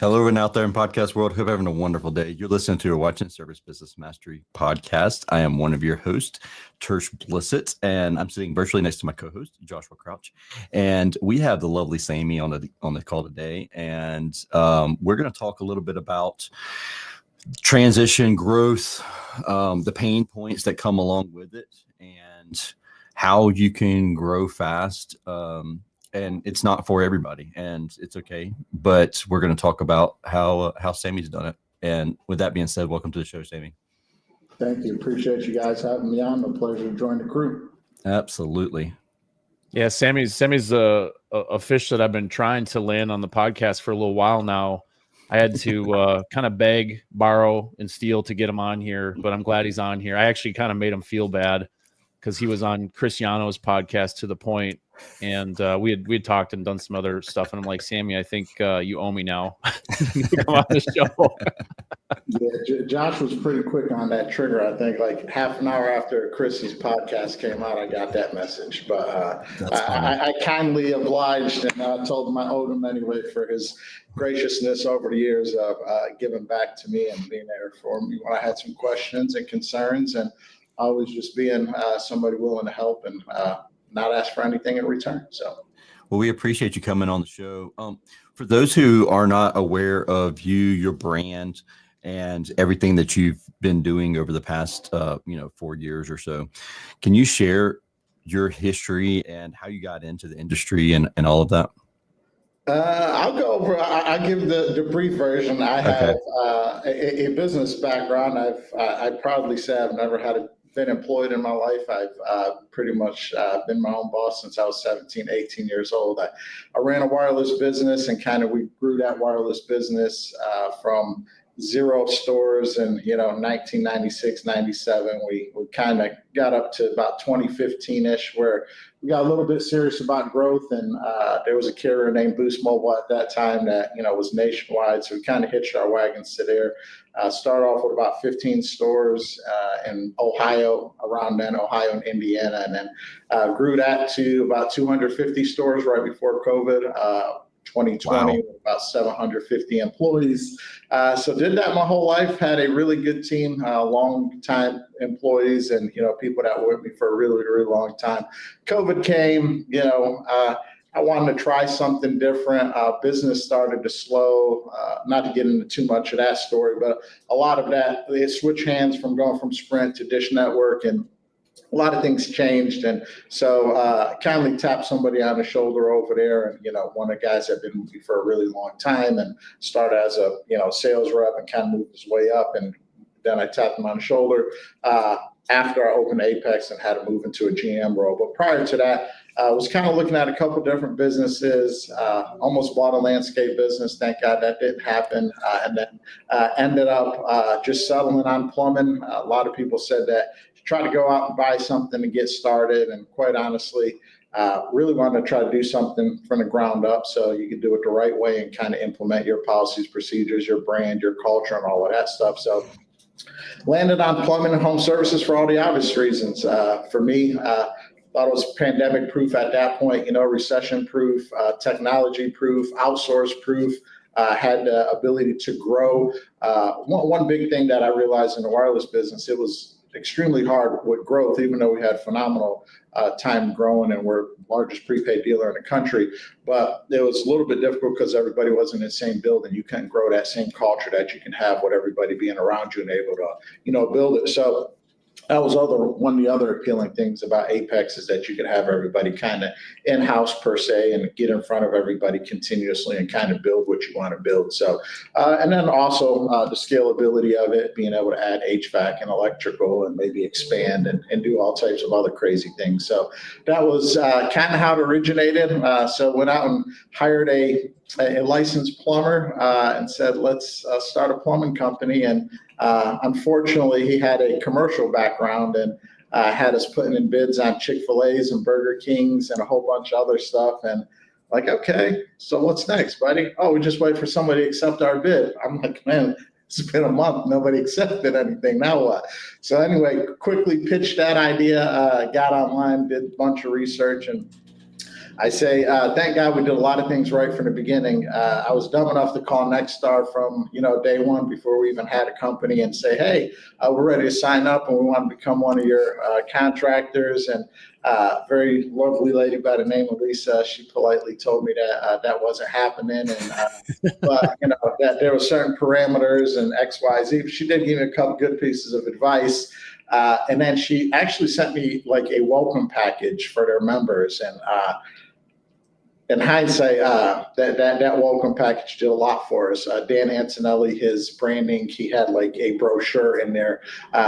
Hello, everyone out there in podcast world. Hope you're having a wonderful day. You're listening to or watching Service Business Mastery podcast. I am one of your hosts, Tersh Blissett, and I'm sitting virtually next to my co-host, Joshua Crouch. And we have the lovely Sammy on the call today. And we're going to talk a little bit about transition, growth, the pain points that come along with it, and how you can grow fast. And it's not for everybody, and it's okay. But we're going to talk about how Sammy's done it. And with that being said, welcome to the show, Sammy. Thank you. Appreciate you guys having me on. A pleasure to join the crew. Absolutely. Yeah, Sammy's a fish that I've been trying to land on the podcast for a little while now. I had to kind of beg, borrow, and steal to get him on here, but I'm glad he's on here. I actually kind of made him feel bad because he was on Cristiano's podcast To The Point, and we had talked and done some other stuff, and I'm like, Sammy, I think you owe me now. Come on the show. Yeah, Josh was pretty quick on that trigger. I think like half an hour after Chrissy's podcast came out, I got that message. But I kindly obliged and told him I owed him anyway for his graciousness over the years of giving back to me and being there for me when I had some questions and concerns, and always just being somebody willing to help and not ask for anything in return. So, well, we appreciate you coming on the show. For those who are not aware of you, your brand, and everything that you've been doing over the past 4 years or so, can you share your history and how you got into the industry and all of that? I'll go over. I give the brief version. I have a business background. I proudly say I've never been employed in my life. I've pretty much been my own boss since I was 17, 18 years old. I ran a wireless business, and we grew that wireless business from 0 stores in 1996, 97. We kind of got up to about 2015-ish, where we got a little bit serious about growth, and there was a carrier named Boost Mobile at that time that was nationwide, so we kind of hitched our wagons to there. Started off with about 15 stores in Ohio, around then, Ohio and Indiana, and then grew that to about 250 stores right before COVID. 2020, wow. About 750 employees. So did that my whole life, had a really good team, long time employees, and people that were with me for a really, really long time. COVID came, I wanted to try something different. Business started to slow, not to get into too much of that story, but a lot of that, they switched hands from going from Sprint to Dish Network, and a lot of things changed. And so kindly tapped somebody on the shoulder over there. And, one of the guys had been with me for a really long time and started as a, sales rep and kind of moved his way up. And then I tapped him on the shoulder after I opened Apex and had to move into a GM role. But prior to that, I was kind of looking at a couple different businesses, almost bought a landscape business. Thank God that didn't happen. And then ended up just settling on plumbing. A lot of people said that try to go out and buy something and get started. And quite honestly, really wanted to try to do something from the ground up so you can do it the right way and kind of implement your policies, procedures, your brand, your culture, and all of that stuff. So landed on plumbing and home services for all the obvious reasons. For me, thought it was pandemic proof at that point, recession proof, technology proof, outsource proof. Had the ability to grow. One big thing that I realized in the wireless business, it was extremely hard with growth, even though we had phenomenal time growing and we're the largest prepaid dealer in the country. But it was a little bit difficult because everybody wasn't in the same building. You couldn't grow that same culture that you can have with everybody being around you and able to, build it. So that was one of the other appealing things about Apex, is that you could have everybody kind of in-house per se and get in front of everybody continuously and kind of build what you want to build. So, and then also the scalability of it, being able to add HVAC and electrical and maybe expand and do all types of other crazy things. So that was kind of how it originated. So went out and hired a licensed plumber and said, let's start a plumbing company. And unfortunately, he had a commercial background and had us putting in bids on Chick-fil-A's and Burger King's and a whole bunch of other stuff. And like, okay, so what's next, buddy? Oh, we just wait for somebody to accept our bid. I'm like, man, it's been a month. Nobody accepted anything. Now what? So anyway, quickly pitched that idea, got online, did a bunch of research, and I say, thank God we did a lot of things right from the beginning. I was dumb enough to call Nexstar from, day one before we even had a company and say, hey, we're ready to sign up and we want to become one of your contractors. And very lovely lady by the name of Lisa, she politely told me that that wasn't happening. And, but, that there were certain parameters and X, Y, Z. She did give me a couple good pieces of advice. And then she actually sent me like a welcome package for their members. And in hindsight, that welcome package did a lot for us. Dan Antonelli, his branding, he had like a brochure in there.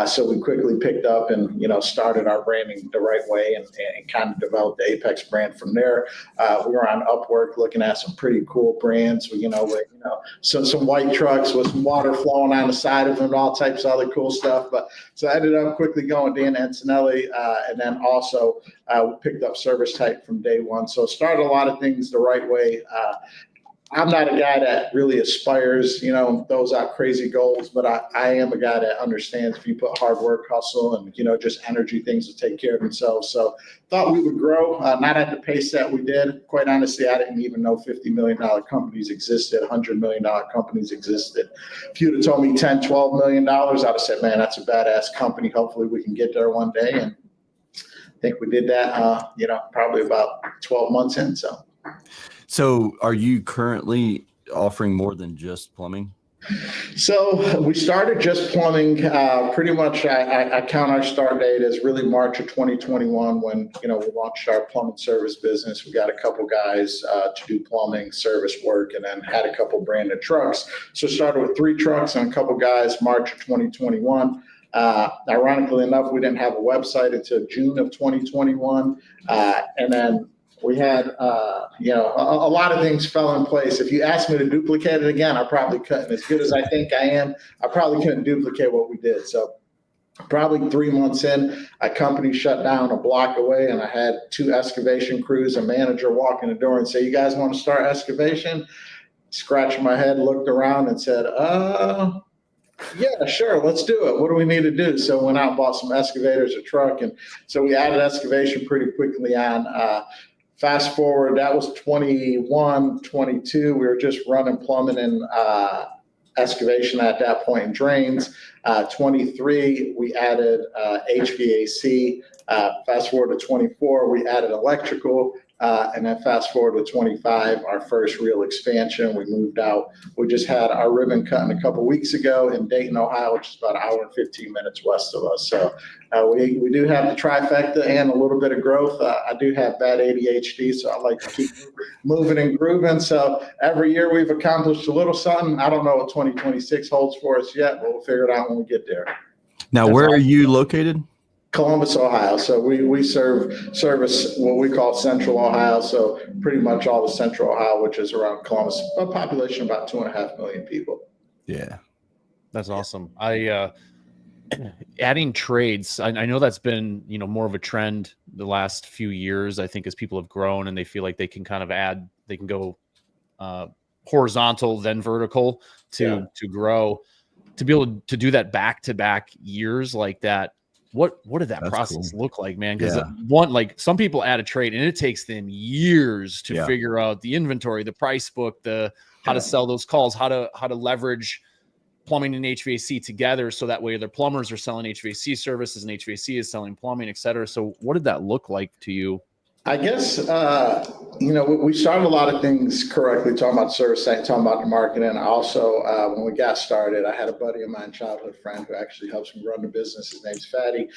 So we quickly picked up and, started our branding the right way and kind of developed the Apex brand from there. We were on Upwork looking at some pretty cool brands, with, some white trucks with some water flowing on the side of them and all types of other cool stuff. But so I ended up quickly going Dan Antonelli, and then also we picked up Service Type from day one. So started a lot of things the right way. I'm not a guy that really aspires, throws out crazy goals, but I am a guy that understands if you put hard work, hustle, and, just energy, things will take care of themselves. So thought we would grow, not at the pace that we did. Quite honestly, I didn't even know $50 million companies existed, $100 million companies existed. If you'd have told me $10, $12 million, I'd have said, man, that's a badass company. Hopefully we can get there one day. And I think we did that, probably about 12 months in. So are you currently offering more than just plumbing? So we started just plumbing. Pretty much I count our start date as really March of 2021 when, we launched our plumbing service business. We got a couple guys to do plumbing service work and then had a couple branded trucks. So started with 3 trucks and a couple guys March of 2021. Ironically enough, we didn't have a website until June of 2021. And then we had, a lot of things fell in place. If you asked me to duplicate it again, I probably couldn't. As good as I think I am, I probably couldn't duplicate what we did. So probably 3 months in, a company shut down a block away, and I had 2 excavation crews, a manager walk in the door and say, you guys want to start excavation? Scratched my head, looked around and said, yeah, sure, let's do it. What do we need to do? So went out and bought some excavators, a truck. And so we added excavation pretty quickly on. Fast forward, that was 21, 22. We were just running plumbing and excavation at that point, and drains. 23, we added HVAC. Fast forward to 24, we added electrical. And then fast forward to 25, our first real expansion. We moved out. We just had our ribbon cutting a couple weeks ago in Dayton, Ohio, which is about an hour and 15 minutes west of us. So we do have the trifecta and a little bit of growth. I do have bad ADHD, so I like to keep moving and grooving. So every year we've accomplished a little something. I don't know what 2026 holds for us yet, but we'll figure it out when we get there. Now, where are you located? Columbus, Ohio. So we service what we call Central Ohio. So pretty much all of Central Ohio, which is around Columbus, a population of about 2.5 million people. Yeah. That's awesome. Adding trades, I know that's been, more of a trend the last few years, I think, as people have grown and they feel like they can kind of they can go horizontal, then vertical to grow. To be able to do that back-to-back years like that, what did that process look like, man? Because like some people add a trade and it takes them years to figure out the inventory, the price book, how to sell those calls, how to leverage plumbing and HVAC together. So that way their plumbers are selling HVAC services and HVAC is selling plumbing, et cetera. So what did that look like to you? I guess, we started a lot of things correctly, talking about service site, talking about the marketing. Also, when we got started, I had a buddy of mine, childhood friend, who actually helps me run the business. His name's Fatty.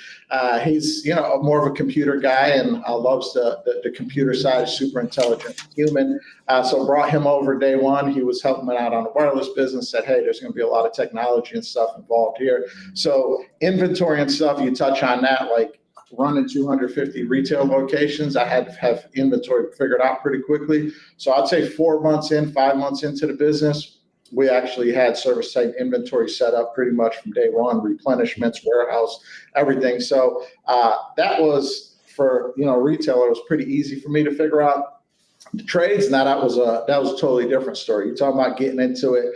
He's, more of a computer guy and loves the computer side, super intelligent human. So brought him over day one. He was helping me out on the wireless business, said, hey, there's going to be a lot of technology and stuff involved here. So inventory and stuff, you touch on that, like, running 250 retail locations, I had to have inventory figured out pretty quickly. So I'd say 4 months in, 5 months into the business, we actually had service site inventory set up pretty much from day one, replenishments, warehouse, everything. So that was for, retailer, it was pretty easy for me to figure out. The trades, now that was a totally different story. You're talking about getting into it.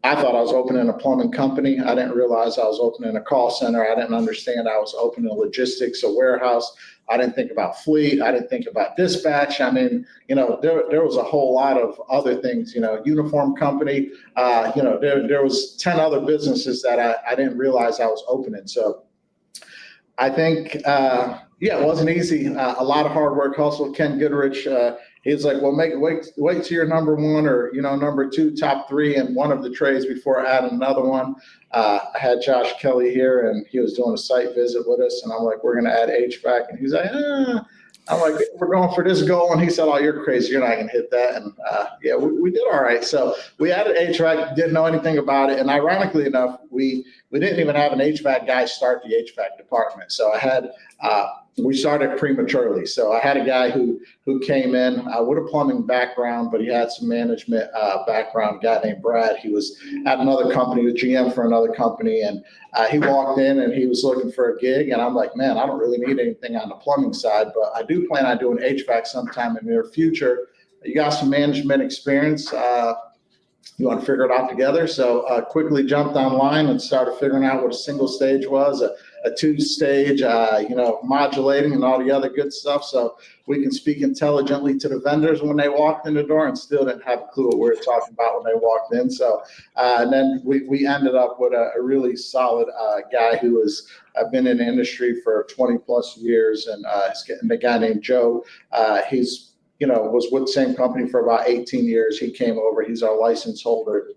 I thought I was opening a plumbing company. I didn't realize I was opening a call center. I didn't understand I was opening logistics, a warehouse. I didn't think about fleet. I didn't think about dispatch. I mean, there was a whole lot of other things, uniform company. There was 10 other businesses that I didn't realize I was opening. So I think, it wasn't easy. A lot of hard work, hustle. Ken Goodrich, he was like, well, wait till you're number one or, number two, top three in one of the trades before adding another one. I had Josh Kelly here, and he was doing a site visit with us, and I'm like, we're going to add HVAC. And he's like, I'm like, we're going for this goal. And he said, oh, you're crazy. You're not going to hit that. And we did all right. So we added HVAC, didn't know anything about it. And ironically enough, we didn't even have an HVAC guy start the HVAC department. So we started prematurely. So I had a guy who came in with a plumbing background, but he had some management background, a guy named Brad. He was at another company, the GM for another company. And he walked in and he was looking for a gig. And I'm like, man, I don't really need anything on the plumbing side, but I do plan on doing HVAC sometime in the near future. You got some management experience. You want to figure it out together. So quickly jumped online and started figuring out what a single stage was, a two-stage, modulating and all the other good stuff. So we can speak intelligently to the vendors when they walked in the door and still didn't have a clue what we were talking about when they walked in. So and then we ended up with a really solid guy who has been in the industry for 20 plus years. And the guy named Joe, he's was with the same company for about 18 years. He came over. He's our license holder.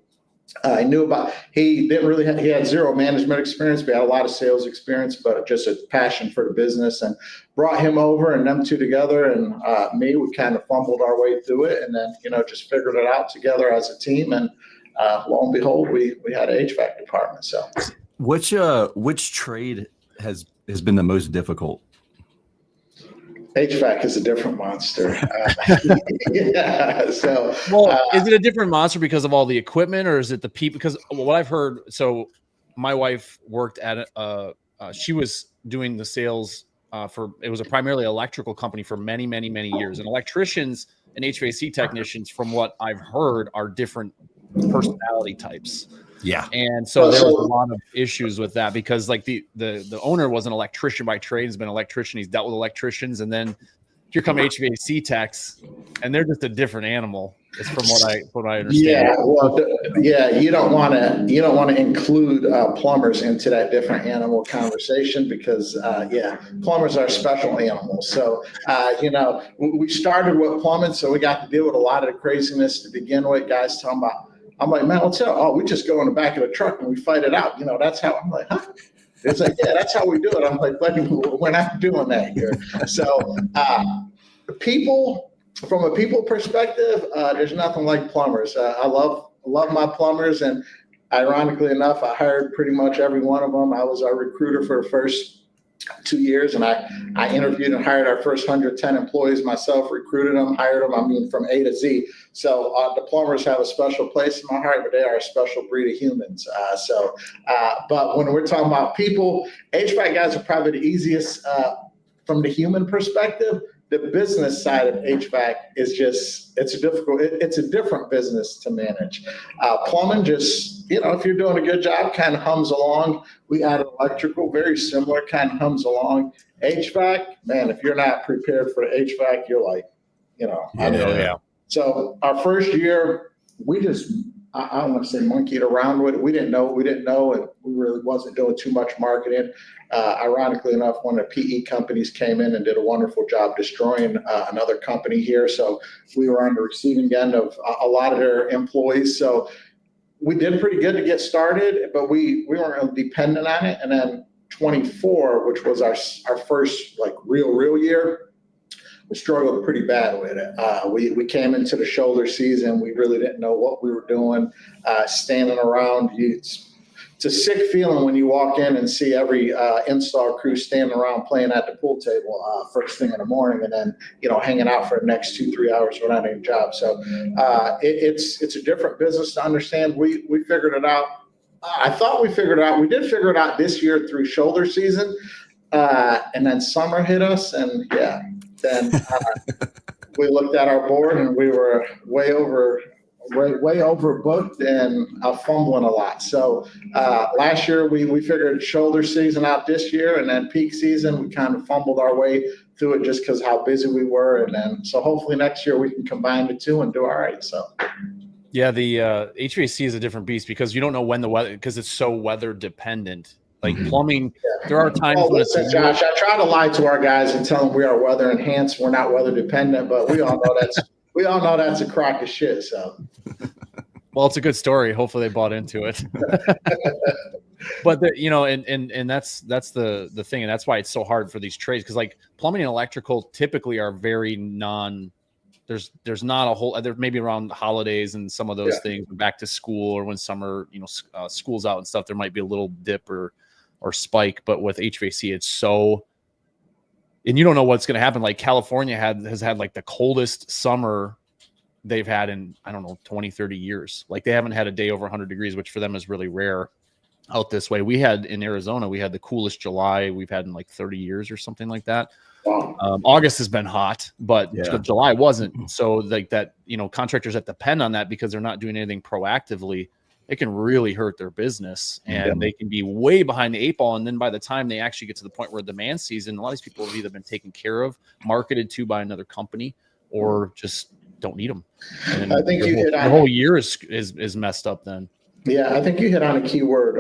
He had zero management experience, but he had a lot of sales experience, but just a passion for the business, and brought him over, and them two together and me, we kind of fumbled our way through it, and then, just figured it out together as a team. And lo and behold, we had an HVAC department. So which trade has been the most difficult? HVAC is a different monster. Yeah. So, is it a different monster because of all the equipment, or is it the people? Because what I've heard, so my wife worked at she was doing the sales it was a primarily electrical company for many, many, many years. And electricians and HVAC technicians, from what I've heard, are different personality types. Yeah. And so there was a lot of issues with that, because like the owner was an electrician by trade, has been an electrician. He's dealt with electricians, and then here come HVAC techs, and they're just a different animal. It's from what I understand. Yeah. Well, you don't want to include plumbers into that different animal conversation, because plumbers are special animals. So, we started with plumbing, so we got to deal with a lot of the craziness to begin with. Guys talking about, I'm like, man, we just go in the back of the truck and we fight it out. That's how. I'm like, huh? It's like, yeah, that's how we do it. I'm like, buddy, we're not doing that here. So, from a people perspective, there's nothing like plumbers. I love my plumbers, and ironically enough, I hired pretty much every one of them. I was our recruiter for the first 2 years, and I interviewed and hired our first 110 employees myself, recruited them, hired them, from A to Z. So the plumbers have a special place in my heart, but they are a special breed of humans. But when we're talking about people, HVAC guys are probably the easiest from the human perspective. The business side of HVAC is it's a different business to manage. Plumbing just, if you're doing a good job, kind of hums along. We added electrical, very similar, kind of hums along. HVAC, man, if you're not prepared for the HVAC, you're like, Yeah. So our first year, we just, I don't want to say monkeyed around with it. We didn't know, and we really wasn't doing too much marketing. Ironically enough, one of the PE companies came in and did a wonderful job destroying another company here. So we were on the receiving end of a lot of their employees. So we did pretty good to get started, but we weren't really dependent on it. And then 24, which was our first real year, we struggled pretty bad with it. We came into the shoulder season. We really didn't know what we were doing, standing around. It's a sick feeling when you walk in and see every install crew standing around playing at the pool table first thing in the morning, and then hanging out for the next 2-3 hours without any job. So it's a different business to understand. We figured it out. I thought we figured it out. We did figure it out this year through shoulder season, and then summer hit us, and then we looked at our board and we were way over way overbooked and fumbling a lot. So last year we figured shoulder season out this year, and then peak season we kind of fumbled our way through it just because how busy we were. And then so hopefully next year we can combine the two and do all right. So. Yeah, the HVAC is a different beast because you don't know when the weather, because it's so weather dependent. Like plumbing, there are times when listen, Josh, I try to lie to our guys and tell them we are weather enhanced. We're not weather dependent, but we all know that's a crock of shit. So, well, it's a good story. Hopefully, they bought into it. But and that's the thing, and that's why it's so hard for these trades, because like plumbing and electrical typically are very There's not a whole. There maybe around holidays and some of those things, back to school or when summer, school's out and stuff, there might be a little dip or spike. But with HVAC, it's so, and you don't know what's going to happen. Like California has had like the coldest summer they've had in, I don't know, 20, 30 years. Like they haven't had a day over 100 degrees, which for them is really rare out this way. We had in Arizona, we had the coolest July we've had in like 30 years or something like that. Wow. August has been hot, but July wasn't. So like that, contractors that depend on that because they're not doing anything proactively, it can really hurt their business, and they can be way behind the eight ball. And then by the time they actually get to the point where demand season, a lot of these people have either been taken care of, marketed to by another company, or just don't need them. And I think the whole year is messed up then. Yeah, I think you hit on a key word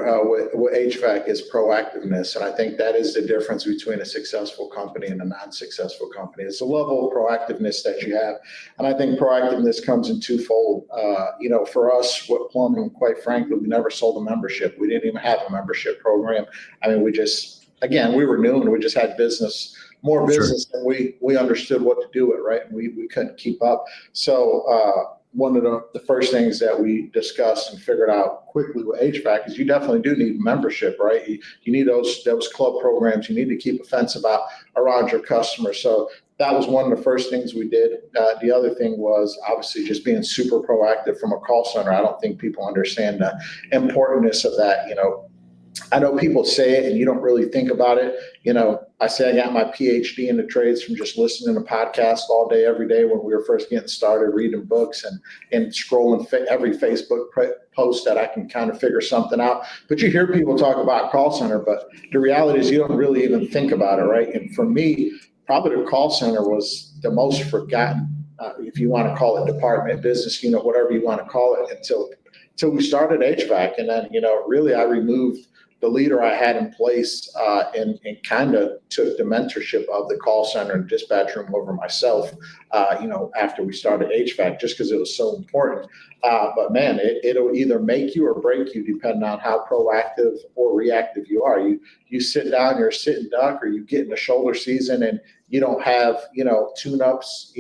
with HVAC is proactiveness. And I think that is the difference between a successful company and a non-successful company. It's the level of proactiveness that you have. And I think proactiveness comes in twofold. For us, with plumbing, quite frankly, we never sold a membership. We didn't even have a membership program. I mean, we were new and we just had more business than we understood what to do with, right? And we couldn't keep up. So, one of the first things that we discussed and figured out quickly with HVAC is you definitely do need membership, right? You need those club programs. You need to keep a fence around your customers. So that was one of the first things we did. The other thing was obviously just being super proactive from a call center. I don't think people understand the importance of that. I know people say it and you don't really think about it. I say I got my PhD in the trades from just listening to podcasts all day, every day when we were first getting started, reading books and scrolling every Facebook post that I can kind of figure something out. But you hear people talk about call center, but the reality is you don't really even think about it, right? And for me, probably the call center was the most forgotten, if you want to call it department, business unit, whatever you want to call it, until we started HVAC. And then, really I removed the leader I had in place and kind of took the mentorship of the call center and dispatch room over myself, after we started HVAC, just because it was so important. But man, it'll either make you or break you depending on how proactive or reactive you are. You sit down, you're a sitting duck, or you get in the shoulder season and you don't have, tune-ups,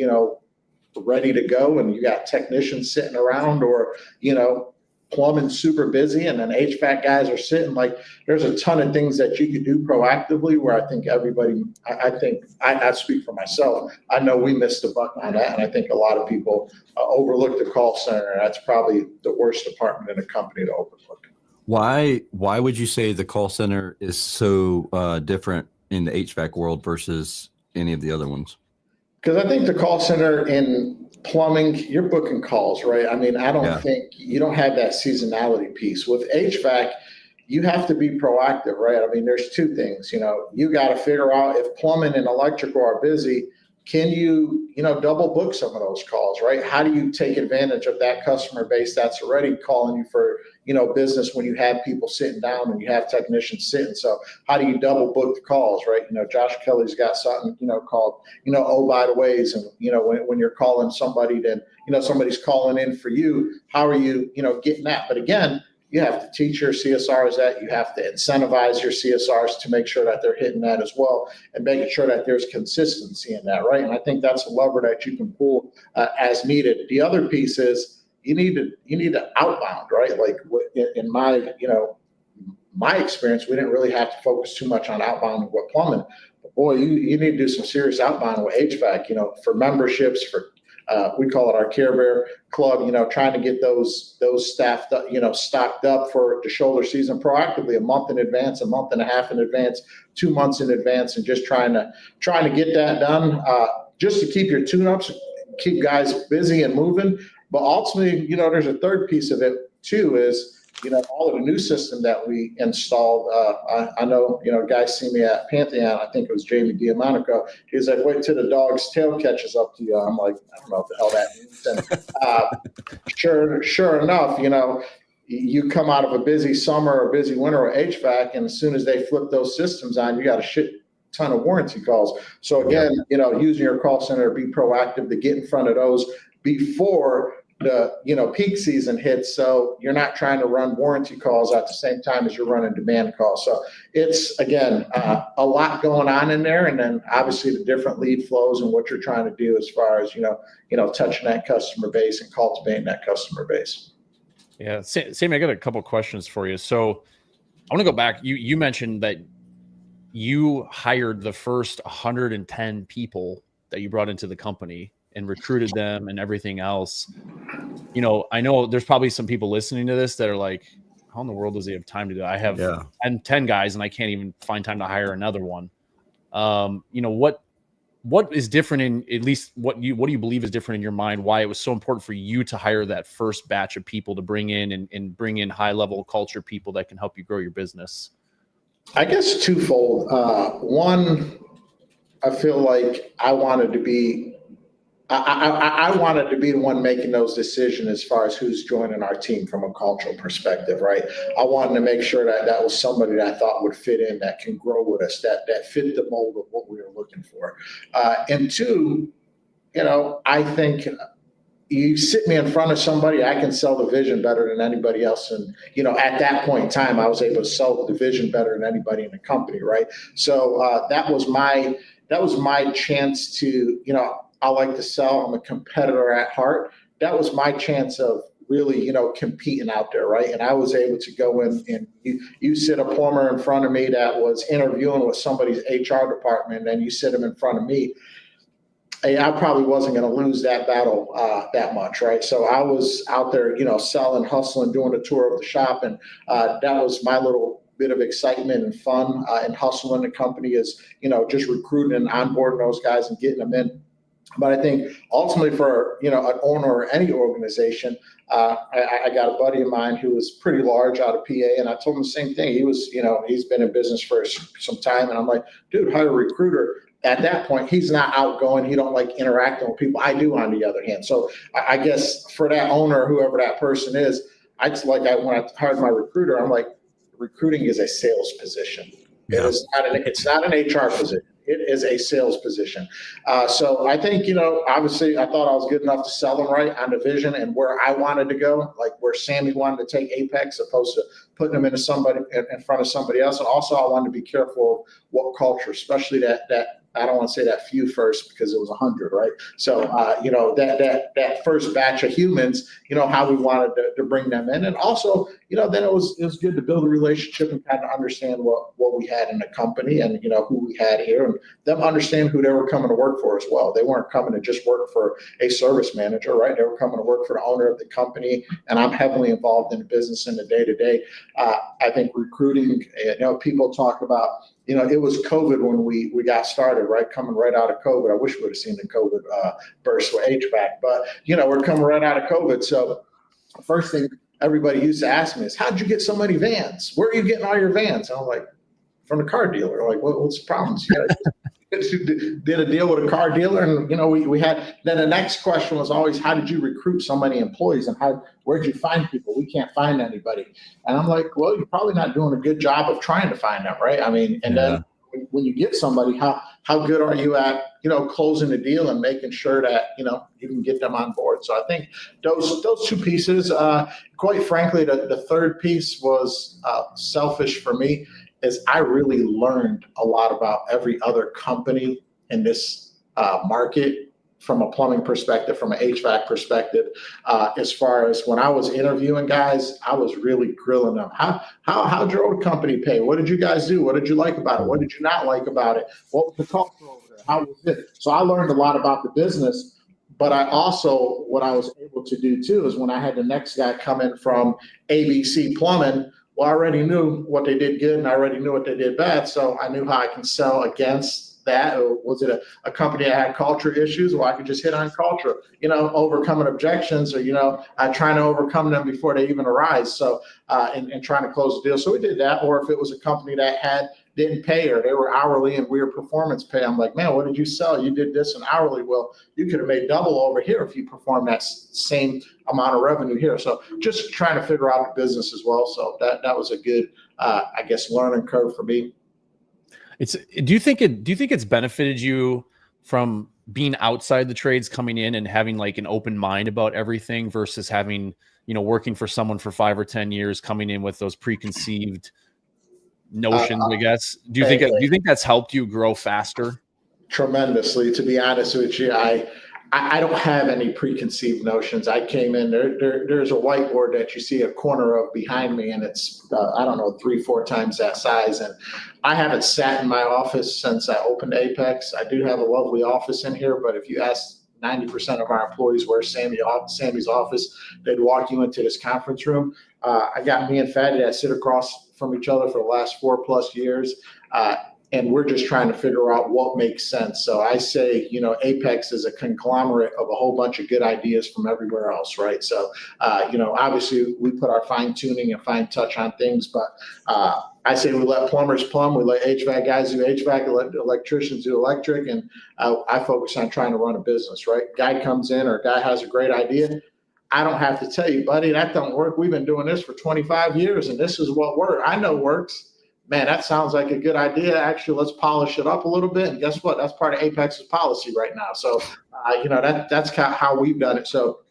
ready to go, and you got technicians sitting around, or, plumbing super busy, and then HVAC guys are sitting. Like, there's a ton of things that you could do proactively where I think everybody, I speak for myself, I know we missed the buck on that, and I think a lot of people overlook the call center. That's probably the worst department in a company to overlook. Why would you say the call center is so different in the HVAC world versus any of the other ones? Because I think the call center in plumbing, you're booking calls, right? I mean, I don't think you don't have that seasonality piece. With HVAC, you have to be proactive, right? I mean, there's two things, you got to figure out if plumbing and electrical are busy, can you, double book some of those calls, right? How do you take advantage of that customer base that's already calling you for, business when you have people sitting down and you have technicians sitting? So how do you double book the calls, right? Josh Kelly's got something, called, oh, by the ways. And, when you're calling somebody, then, somebody's calling in for you, how are you, getting that? But again, you have to teach your CSRs that. You have to incentivize your CSRs to make sure that they're hitting that as well, and making sure that there's consistency in that, right? And I think that's a lever that you can pull as needed. The other piece is you need to outbound, right? Like in my, my experience, we didn't really have to focus too much on outbound with plumbing. But boy, you need to do some serious outbound with HVAC, for memberships, for we call it our Care Bear Club, trying to get those staffed up, stocked up for the shoulder season proactively, a month in advance, a month and a half in advance, 2 months in advance, and just trying to get that done, just to keep your tune-ups keep guys busy and moving. But ultimately, there's a third piece of it too, is all of the new system that we installed. I know, guys see me at Pantheon. I think it was Jamie Diamonico. He's like, wait till the dog's tail catches up to you. I'm like, I don't know what the hell that means. And sure enough, you come out of a busy summer or busy winter with HVAC, and as soon as they flip those systems on, you got a shit ton of warranty calls. So again, using your call center to be proactive, to get in front of those before the peak season hits, so you're not trying to run warranty calls at the same time as you're running demand calls. So it's, again, a lot going on in there, and then obviously the different lead flows and what you're trying to do as far as touching that customer base and cultivating that customer base. Yeah, Sammy, I got a couple of questions for you. So I want to go back. You mentioned that you hired the first 110 people that you brought into the company and recruited them and everything else. I know there's probably some people listening to this that are like, how in the world does he have time to do that? I have 10 guys and I can't even find time to hire another one. What is different in, at least what do you believe is different in your mind, why it was so important for you to hire that first batch of people to bring in and bring in high level culture people that can help you grow your business? I guess twofold. One, I feel like I wanted to be the one making those decisions as far as who's joining our team from a cultural perspective, right? I wanted to make sure that was somebody that I thought would fit in, that can grow with us, that fit the mold of what we were looking for. And two, I think you sit me in front of somebody, I can sell the vision better than anybody else. And, at that point in time, I was able to sell the vision better than anybody in the company, right? So that was my chance to, I like to sell. I'm a competitor at heart. That was my chance of really, competing out there, right? And I was able to go in, and you sit a plumber in front of me that was interviewing with somebody's HR department, and you sit him in front of me. I probably wasn't going to lose that battle that much, right? So I was out there, selling, hustling, doing a tour of the shop, and that was my little bit of excitement and fun and hustling the company, is, just recruiting and onboarding those guys and getting them in. But I think ultimately for, an owner or any organization, I got a buddy of mine who was pretty large out of PA, and I told him the same thing. He was, he's been in business for some time, and I'm like, dude, hire a recruiter. At that point, he's not outgoing. He don't like interacting with people. I do, on the other hand. So I guess for that owner, whoever that person is, when I hired my recruiter, I'm like, recruiting is a sales position. Yeah. It's not an HR position. It is a sales position. So I think, obviously I thought I was good enough to sell them right on the vision and where I wanted to go, like where Sammy wanted to take Apex, opposed to putting them in front of somebody else. And also I wanted to be careful of what culture, especially that I don't want to say that few first, because it was 100, right? So, that first batch of humans, how we wanted to bring them in. And also, then it was good to build a relationship and kind of understand what we had in the company and, who we had here, and them understand who they were coming to work for as well. They weren't coming to just work for a service manager, right? They were coming to work for the owner of the company, and I'm heavily involved in the business in the day-to-day. I think recruiting, people talk about, it was COVID when we got started, right? Coming right out of COVID. I wish we would have seen the COVID burst with HVAC, but, we're coming right out of COVID. So the first thing everybody used to ask me is, how'd you get so many vans? Where are you getting all your vans? And I'm like, from the car dealer. Like, what's the problem? Did a deal with a car dealer, and we had. Then the next question was always, how did you recruit so many employees, and where'd you find people? We can't find anybody. And I'm like, well, you're probably not doing a good job of trying to find them, right? I mean, and then when you get somebody, how good are you at closing the deal and making sure that you can get them on board? So I think those two pieces. Quite frankly, the third piece was selfish for me. Is I really learned a lot about every other company in this market, from a plumbing perspective, from an HVAC perspective. As far as when I was interviewing guys, I was really grilling them. How'd your old company pay? What did you guys do? What did you like about it? What did you not like about it? What was the culture over there? How was it? So I learned a lot about the business. But I also, what I was able to do too, is when I had the next guy come in from ABC Plumbing, well, I already knew what they did good and I already knew what they did bad. So I knew how I can sell against that? Or was it a company that had culture issues? Or I could just hit on culture, overcoming objections, or, trying to overcome them before they even arise. So, and trying to close the deal. So we did that. Or if it was a company that didn't pay, or they were hourly and we were performance pay, I'm like, man, what did you sell? You did this in hourly. Well, you could have made double over here if you performed that same amount of revenue here. So just trying to figure out the business as well. So that was a good, learning curve for me. Do you think it's benefited you from being outside the trades, coming in and having like an open mind about everything versus having, working for someone for 5 or 10 years, coming in with those preconceived notions, I guess? Do you think that's helped you grow faster? Tremendously, to be honest with you. I don't have any preconceived notions. I came in there's a whiteboard that you see a corner of behind me, and it's 3-4 times that size. And I haven't sat in my office since I opened Apex. I do have a lovely office in here, but if you ask 90% of our employees where's Sammy's office, they'd walk you into this conference room. I got me and Fatty that sit across from each other for the last 4+ years. And we're just trying to figure out what makes sense. So I say, Apex is a conglomerate of a whole bunch of good ideas from everywhere else, right? So, obviously we put our fine tuning and fine touch on things, but I say we let plumbers plumb, we let HVAC guys do HVAC, let electricians do electric, and I focus on trying to run a business, right? Guy comes in or guy has a great idea. I don't have to tell you, buddy, that don't work. We've been doing this for 25 years and this is what works. I know works. Man, that sounds like a good idea. Actually, let's polish it up a little bit. And guess what? That's part of Apex's policy right now. So, that's kind of how we've done it. So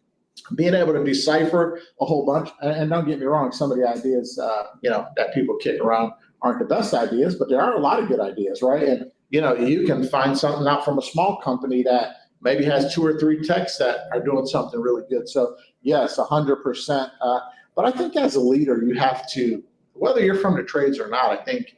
being able to decipher a whole bunch, and don't get me wrong, some of the ideas, that people kick around aren't the best ideas, but there are a lot of good ideas, right? And, you can find something out from a small company that maybe has 2 or 3 techs that are doing something really good. So yes, 100%. But I think as a leader, you have to, whether you're from the trades or not, I think,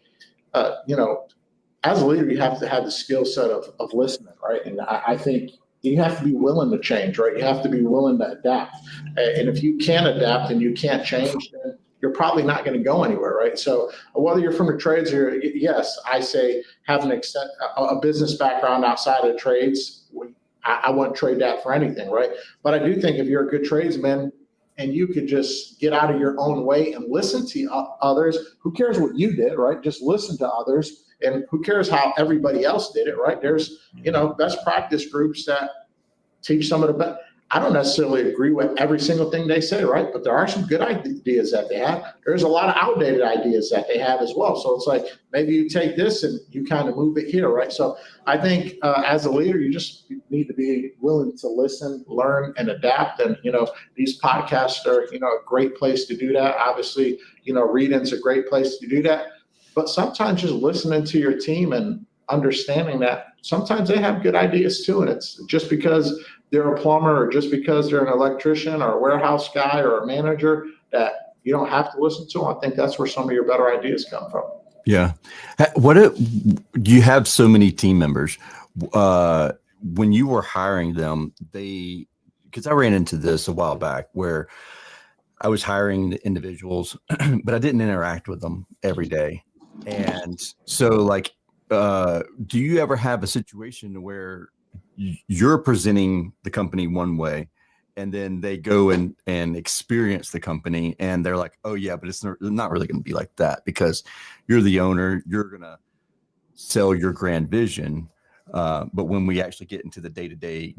as a leader, you have to have the skill set of listening, right? And I think you have to be willing to change, right? You have to be willing to adapt. And if you can't adapt and you can't change, then you're probably not going to go anywhere, right? So whether you're from the trades or, yes, I say having a business background outside of the trades, I wouldn't trade that for anything, right? But I do think if you're a good tradesman, and you could just get out of your own way and listen to others. Who cares what you did, right? Just listen to others, and who cares how everybody else did it, right? There's, best practice groups that teach some of the best. I don't necessarily agree with every single thing they say, right? But there are some good ideas that they have. There's a lot of outdated ideas that they have as well. So it's like, maybe you take this and you kind of move it here, right? So I think as a leader, you just need to be willing to listen, learn, and adapt. And, these podcasts are, a great place to do that. Obviously, reading's a great place to do that. But sometimes just listening to your team and understanding that sometimes they have good ideas too. And it's just because they're a plumber or just because they're an electrician or a warehouse guy or a manager that you don't have to listen to them. I think that's where some of your better ideas come from. Yeah. You have so many team members. When you were hiring them, because I ran into this a while back where I was hiring the individuals, but I didn't interact with them every day. And so do you ever have a situation where you're presenting the company one way and then they go and experience the company and they're like, oh yeah, but it's not really going to be like that because you're the owner, you're going to sell your grand vision. But when we actually get into the day-to-day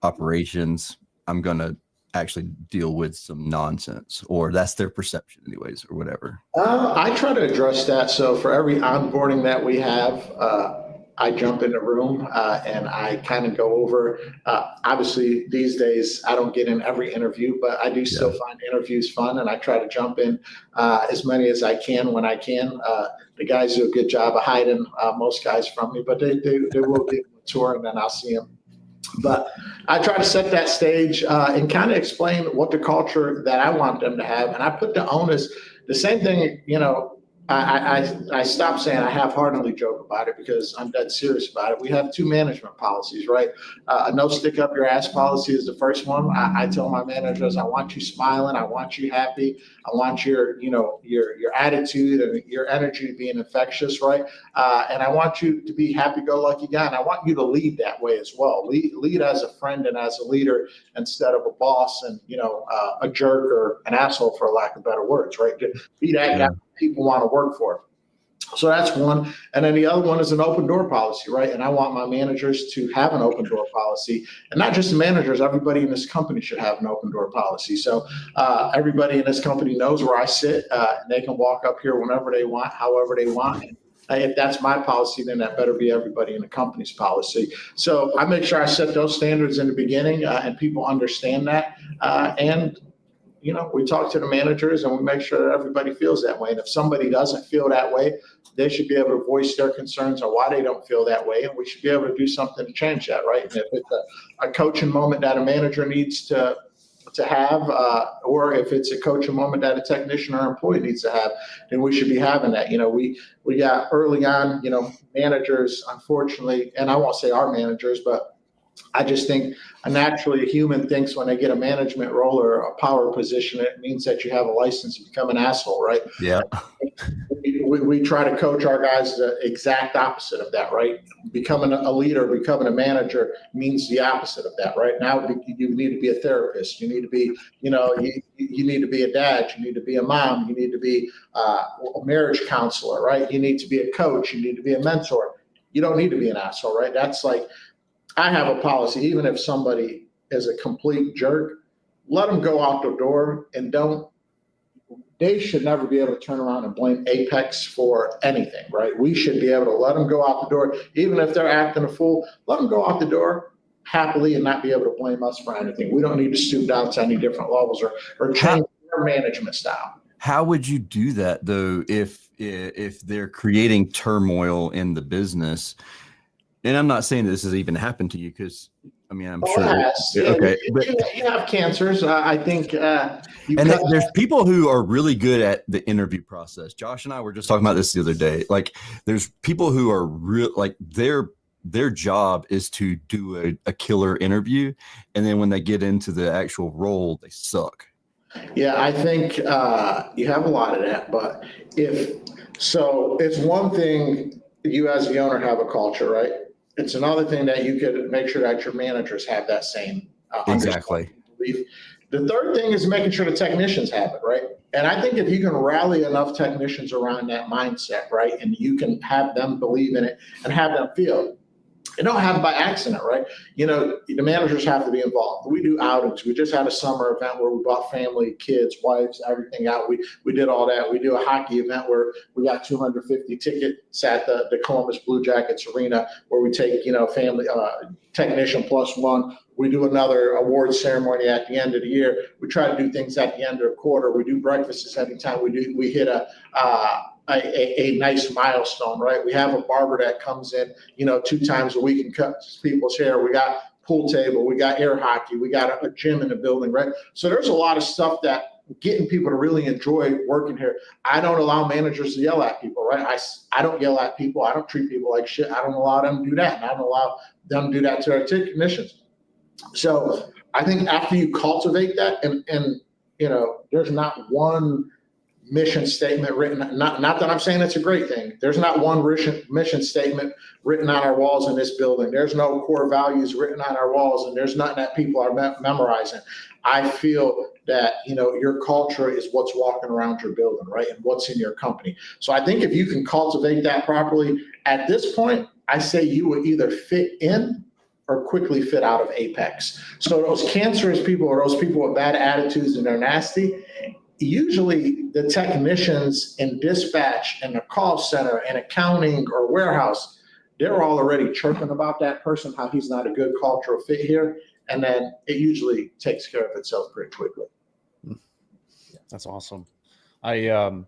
operations, I'm going to actually deal with some nonsense, or that's their perception anyways, or whatever. I try to address that. So for every onboarding that we have, I jump in the room and I kind of go over. Obviously, these days I don't get in every interview, but I do still find interviews fun, and I try to jump in as many as I can when I can. The guys do a good job of hiding most guys from me, but they will give them a tour, and then I'll see them. But I try to set that stage and kind of explain what the culture that I want them to have, and I put the onus. The same thing, I stopped saying I half-heartedly joke about it because I'm dead serious about it. We have two management policies, right? A no stick up your ass policy is the first one. I tell my managers, I want you smiling, I want you happy, I want your attitude and your energy to be infectious, right? And I want you to be happy-go-lucky guy, and I want you to lead that way as well. Lead as a friend and as a leader instead of a boss and a jerk or an asshole, for lack of better words, right? Be that guy people want to work for. So that's one. And then the other one is an open door policy, right? And I want my managers to have an open door policy. And not just the managers, everybody in this company should have an open door policy. So everybody in this company knows where I sit. And they can walk up here whenever they want, however they want. And if that's my policy, then that better be everybody in the company's policy. So I make sure I set those standards in the beginning and people understand that. And we talk to the managers and we make sure that everybody feels that way. And if somebody doesn't feel that way, they should be able to voice their concerns on why they don't feel that way. And we should be able to do something to change that, right? And if it's a coaching moment that a manager needs to have, or if it's a coaching moment that a technician or employee needs to have, then we should be having that. We got early on, managers, unfortunately, and I won't say our managers, but I just think naturally a human thinks when they get a management role or a power position, it means that you have a license to become an asshole, right? Yeah. We try to coach our guys the exact opposite of that, right? Becoming a leader, becoming a manager means the opposite of that, right? Now you need to be a therapist. You need to be, you need to be a dad. You need to be a mom. You need to be a marriage counselor, right? You need to be a coach. You need to be a mentor. You don't need to be an asshole, right? That's like, I have a policy, even if somebody is a complete jerk, let them go out the door and they should never be able to turn around and blame Apex for anything, right? We should be able to let them go out the door, even if they're acting a fool, let them go out the door happily and not be able to blame us for anything. We don't need to stoop down to any different levels or change their management style. How would you do that though, if they're creating turmoil in the business? And I'm not saying that this has even happened to you because, I'm sure. Okay. You have cancers. I think. There's people who are really good at the interview process. Josh and I were just talking about this the other day. Like, there's people who are their job is to do a killer interview. And then when they get into the actual role, they suck. Yeah, I think you have a lot of that. But it's one thing you as the owner have a culture, right? It's another thing that you could make sure that your managers have that same exactly belief. The third thing is making sure the technicians have it, right? And I think if you can rally enough technicians around that mindset, right, and you can have them believe in it and have them feel, it don't happen by accident, right? The managers have to be involved. We do outings. We just had a summer event where we brought family, kids, wives, everything out. We did all that. We do a hockey event where we got 250 tickets at the Columbus Blue Jackets Arena where we take, family, technician plus one. We do another award ceremony at the end of the year. We try to do things at the end of the quarter. We do breakfasts anytime we hit a nice milestone, right? We have a barber that comes in, 2 times a week and cuts people's hair. We got pool table, we got air hockey, we got a gym in the building, right? So there's a lot of stuff that getting people to really enjoy working here. I don't allow managers to yell at people, right? I don't yell at people. I don't treat people like shit. I don't allow them to do that. And I don't allow them to do that to our technicians. So I think after you cultivate that and there's not one mission statement written, not that I'm saying it's a great thing. There's not one mission statement written on our walls in this building. There's no core values written on our walls, and there's nothing that people are memorizing. I feel that, your culture is what's walking around your building, right? And what's in your company. So I think if you can cultivate that properly, at this point, I say you will either fit in or quickly fit out of Apex. So those cancerous people or those people with bad attitudes and they're nasty, usually the technicians in dispatch and the call center and accounting or warehouse, they're all already chirping about that person, how he's not a good cultural fit here. And then it usually takes care of itself pretty quickly. That's awesome. Tersh and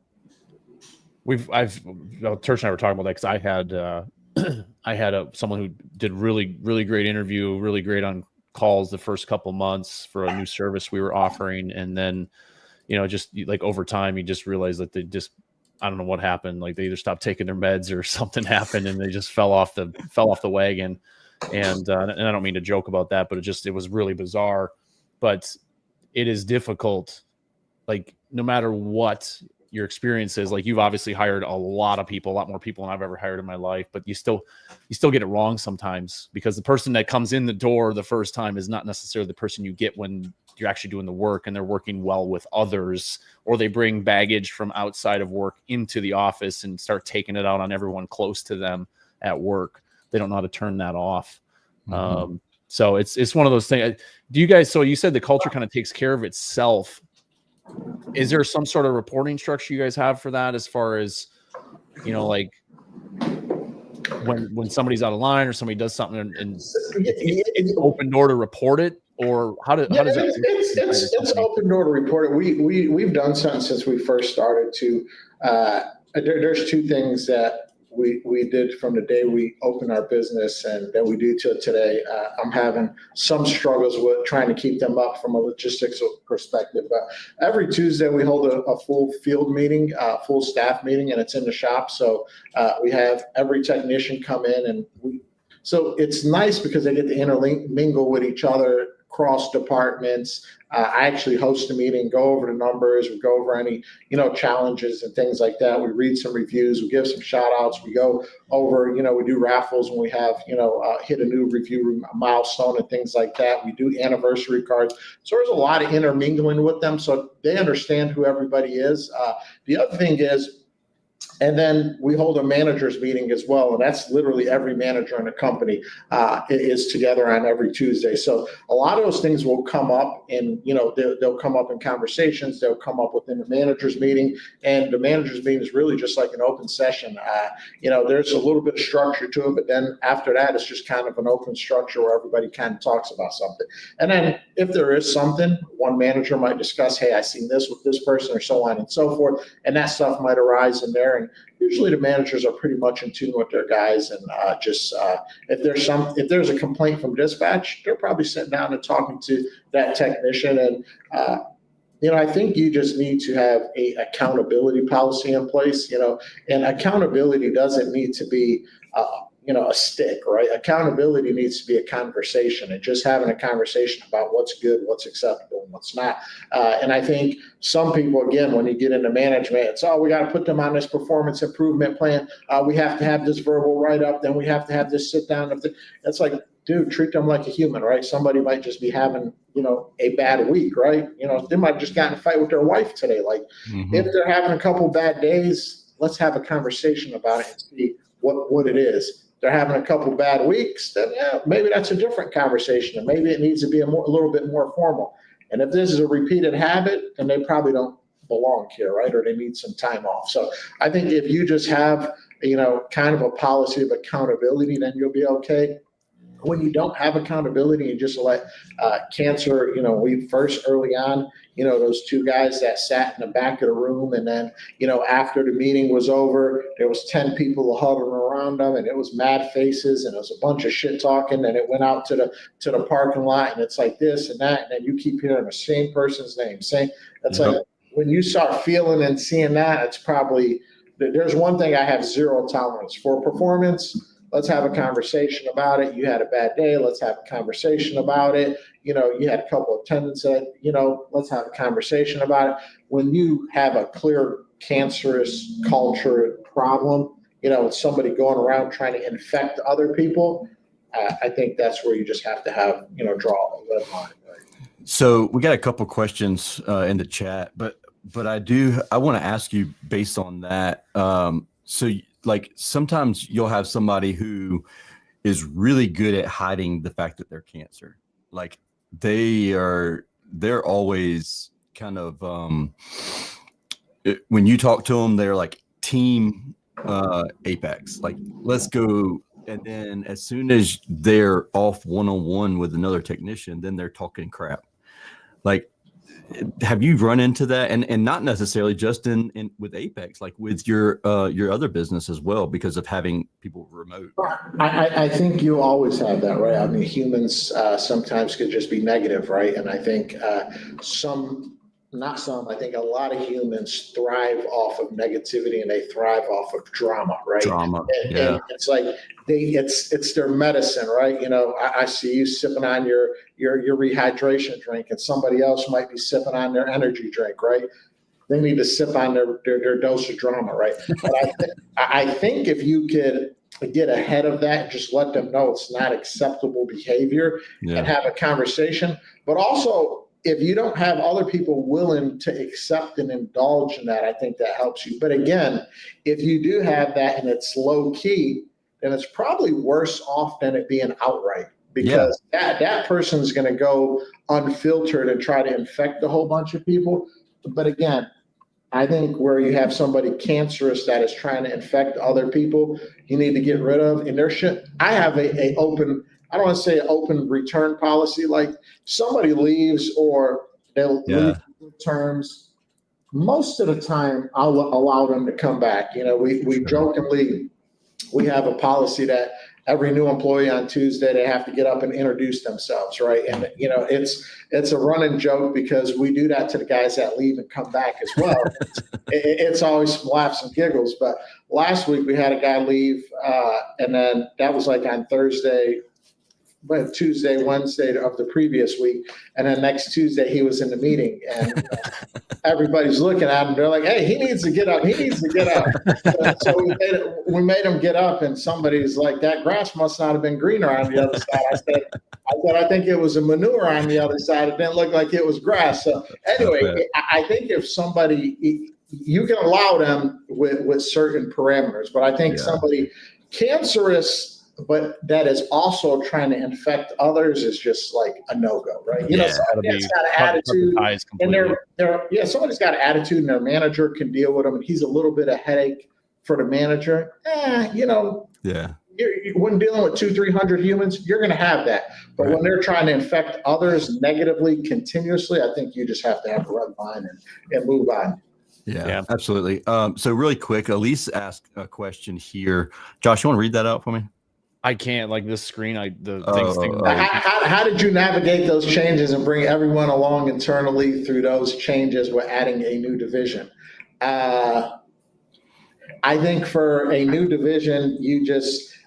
I were talking about that because I had someone who did really, really great interview, really great on calls the first couple months for a new service we were offering. And then, just like over time, you just realize that they just I don't know what happened. Like they either stopped taking their meds or something happened and they just fell off the wagon. And I don't mean to joke about that, but it was really bizarre. But it is difficult. Like no matter what your experience is, like you've obviously hired a lot of people, a lot more people than I've ever hired in my life, but you still get it wrong sometimes because the person that comes in the door the first time is not necessarily the person you get when you're actually doing the work and they're working well with others, or they bring baggage from outside of work into the office and start taking it out on everyone close to them at work. They don't know how to turn that off. Mm-hmm. So it's one of those things. Do you guys, so you said the culture kind of takes care of itself. Is there some sort of reporting structure you guys have for that as far as, like when somebody's out of line or somebody does something and it's open door to report it, or how does that? It's open door to report it. We've done something since we first started to, there's two things that we did from the day we opened our business and that we do till today. I'm having some struggles with trying to keep them up from a logistics perspective. But every Tuesday we hold a full field meeting, full staff meeting, and it's in the shop. So we have every technician come in, and so it's nice because they get to intermingle with each other, cross departments. I actually host a meeting, go over the numbers, we go over any, challenges and things like that. We read some reviews, we give some shout outs, we go over, we do raffles when we have, hit a new review milestone and things like that. We do anniversary cards. So there's a lot of intermingling with them so they understand who everybody is. The other thing is, and then we hold a managers meeting as well. And that's literally every manager in the company is together on every Tuesday. So a lot of those things will come up and, they'll come up in conversations. They'll come up within the managers meeting. And the managers meeting is really just like an open session. There's a little bit of structure to it. But then after that, it's just kind of an open structure where everybody kind of talks about something. And then if there is something, one manager might discuss, hey, I seen this with this person or so on and so forth. And that stuff might arise in there. And usually the managers are pretty much in tune with their guys, and if there's a complaint from dispatch, they're probably sitting down and talking to that technician. And I think you just need to have a accountability policy in place. And accountability doesn't need to be a stick, right? Accountability needs to be a conversation, and just having a conversation about what's good, what's acceptable, and what's not. And I think some people, again, when you get into management, it's, we got to put them on this performance improvement plan. We have to have this verbal write-up, then we have to have this sit down. It's like, dude, treat them like a human, right? Somebody might just be having, a bad week, right? They might just got in a fight with their wife today. Like, if they're having a couple bad days, let's have a conversation about it and see what it is. They're having a couple bad weeks, then maybe that's a different conversation, and maybe it needs to be a little bit more formal. And if this is a repeated habit, then they probably don't belong here, right? Or they need some time off. So I think if you just have, kind of a policy of accountability, then you'll be okay. When you don't have accountability and just let cancer, we first early on, those two guys that sat in the back of the room, and then, after the meeting was over, there was 10 people huddling around them, and it was mad faces, and it was a bunch of shit talking, and it went out to the parking lot, and it's like this and that, and then you keep hearing the same person's name. That's like, when you start feeling and seeing that, it's probably, there's one thing I have zero tolerance for: performance. Let's have a conversation about it. You had a bad day. Let's have a conversation about it. You had a couple of attendants that, let's have a conversation about it. When you have a clear cancerous culture problem, with somebody going around trying to infect other people, I think that's where you just have to have, draw a red line. Right? So we got a couple questions in the chat, but I want to ask you based on that. Like sometimes you'll have somebody who is really good at hiding the fact that they're cancer. Like they're always kind of, when you talk to them, they're like team Apex, like let's go. And then as soon as they're off one-on-one with another technician, then they're talking crap. Like, have you run into that, and not necessarily just in with Apex, like with your other business as well, because of having people remote? I think you always have that, right? I mean, humans sometimes could just be negative, right? And I think some not some, I think a lot of humans thrive off of negativity and they thrive off of drama, right? Drama. And it's like it's their medicine, right? I see you sipping on your rehydration drink and somebody else might be sipping on their energy drink, right? They need to sip on their dose of drama, right? But I think if you could get ahead of that, just let them know it's not acceptable behavior and have a conversation. But also, if you don't have other people willing to accept and indulge in that, I think that helps you. But again, if you do have that and it's low key, then it's probably worse off than it being outright, because that person's going to go unfiltered and try to infect a whole bunch of people. But again, I think where you have somebody cancerous that is trying to infect other people, you need to get rid of. And I have a open, I don't want to say an open return policy. Like somebody leaves or they'll leave terms. Most of the time, I'll allow them to come back. We jokingly, we have a policy that every new employee on Tuesday, they have to get up and introduce themselves, right? And, it's a running joke because we do that to the guys that leave and come back as well. It's always laughs and giggles. But last week we had a guy leave, and then that was like on Thursday, but Tuesday, Wednesday of the previous week. And then next Tuesday he was in the meeting and everybody's looking at him. They're like, hey, he needs to get up. He needs to get up. So we made him get up and somebody's like, that grass must not have been greener on the other side. I said, I think it was a manure on the other side. It didn't look like it was grass. So anyway, I think if somebody, you can allow them with certain parameters, but I think somebody cancerous, but that is also trying to infect others is just like a no-go, right? Somebody's got an attitude, and somebody's got an attitude, and their manager can deal with them, and he's a little bit of headache for the manager. When dealing with 200-300 humans, you're going to have that. But when they're trying to infect others negatively continuously, I think you just have to have a red line and move on. Yeah, absolutely. So really quick, Elise asked a question here. Josh, you want to read that out for me? I can't, like this screen. How did you navigate those changes and bring everyone along internally through those changes with adding a new division? I think for a new division,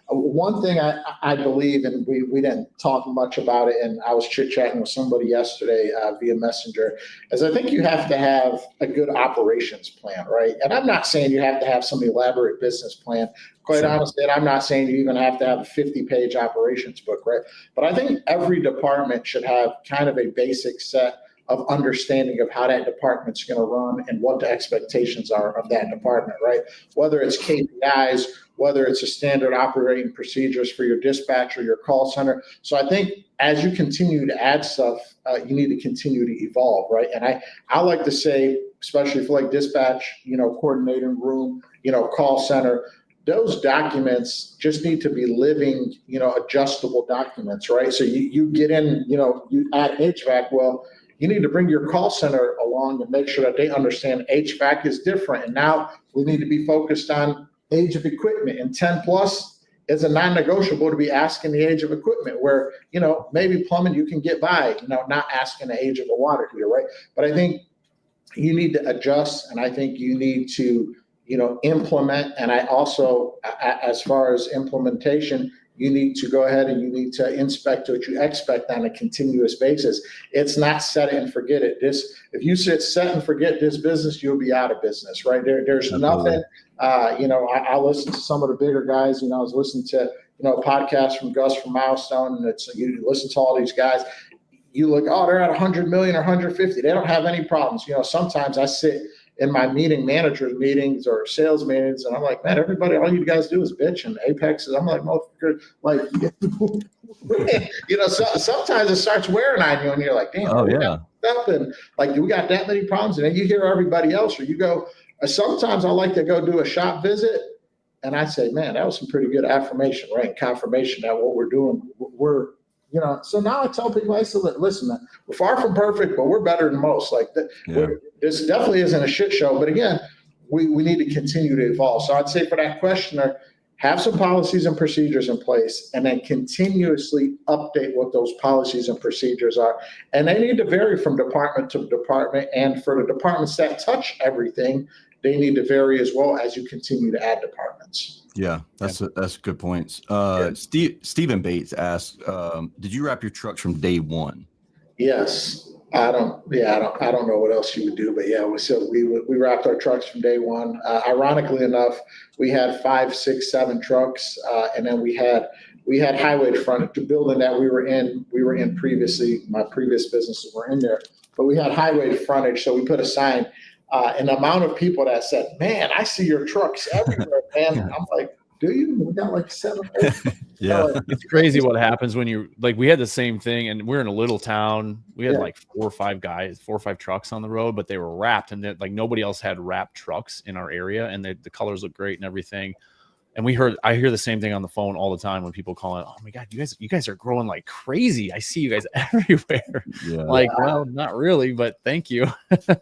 one thing I believe, and we didn't talk much about it, and I was chit-chatting with somebody yesterday via Messenger, is I think you have to have a good operations plan, right? And I'm not saying you have to have some elaborate business plan. Quite honestly, and I'm not saying you even have to have a 50-page operations book, right? But I think every department should have kind of a basic set of understanding of how that department's going to run and what the expectations are of that department, right? Whether it's KPIs, whether it's a standard operating procedures for your dispatch or your call center. So I think as you continue to add stuff, you need to continue to evolve, right? And I like to say, especially for like dispatch, coordinating room, call center, those documents just need to be living, adjustable documents, right? So you get in, you add HVAC, well, you need to bring your call center along and make sure that they understand HVAC is different. And now we need to be focused on age of equipment, and 10 plus is a non-negotiable to be asking the age of equipment where, maybe plumbing you can get by, not asking the age of a water heater, right? But I think you need to adjust, and I think you need to, implement. And I also, as far as implementation, you need to go ahead and you need to inspect what you expect on a continuous basis. It's not set it and forget it. If you set and forget this business, you'll be out of business, right? There's nothing. I listen to some of the bigger guys. I was listening to a podcast from Gus from Milestone, and you listen to all these guys. You look, they're at 100 million or 150. They don't have any problems. Sometimes I sit in my managers meetings or sales meetings, and I'm like, man, all you guys do is bitch. And Apex is, I'm like, motherfucker, like, sometimes it starts wearing on you, and you're like, damn, and like, do we got that many problems? And then you hear everybody else, or you go. Sometimes I like to go do a shop visit, and I say, man, that was some pretty good affirmation, right? Confirmation that what we're doing, so now I tell people, I say, listen, man, we're far from perfect, but we're better than most. Like this definitely isn't a shit show, but again, we need to continue to evolve. So I'd say for that questioner, have some policies and procedures in place, and then continuously update what those policies and procedures are. And they need to vary from department to department. And for the departments that touch everything, they need to vary as well as you continue to add departments. Yeah, that's good points. Stephen Bates asked, did you wrap your trucks from day one? Yes. I don't know what else you would do, but yeah, we wrapped our trucks from day one. Ironically enough, we had 5, 6, 7 trucks, and then we had highway frontage. The building that we were in previously, my previous businesses were in there, but we had highway frontage, so we put a sign. And the amount of people that said, "Man, I see your trucks everywhere, man." I'm like, "Do you?" We got like 7. Yeah, it's crazy what happens when you we had the same thing, and we're in a little town. We had like 4 or 5 trucks on the road, but they were wrapped, and like nobody else had wrapped trucks in our area, and the colors look great and everything. And I hear the same thing on the phone all the time when people call in. Oh my God, you guys are growing like crazy. I see you guys everywhere. Yeah. Well, not really, but thank you.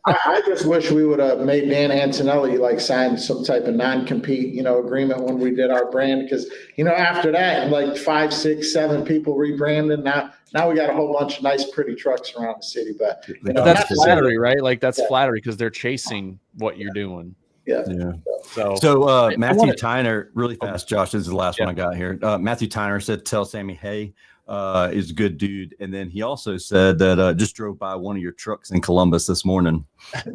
I just wish we would have made Dan Antonelli like sign some type of non-compete, agreement when we did our brand, because, after that, like 5, 6, 7 people rebranded. Now we got a whole bunch of nice, pretty trucks around the city. But that's flattery, right? Like that's flattery because they're chasing what you're doing. Yeah. So Matthew Tyner, really fast, Josh, this is the last one I got here. Matthew Tyner said, tell Sammy, hey, is a good dude. And then he also said that just drove by one of your trucks in Columbus this morning.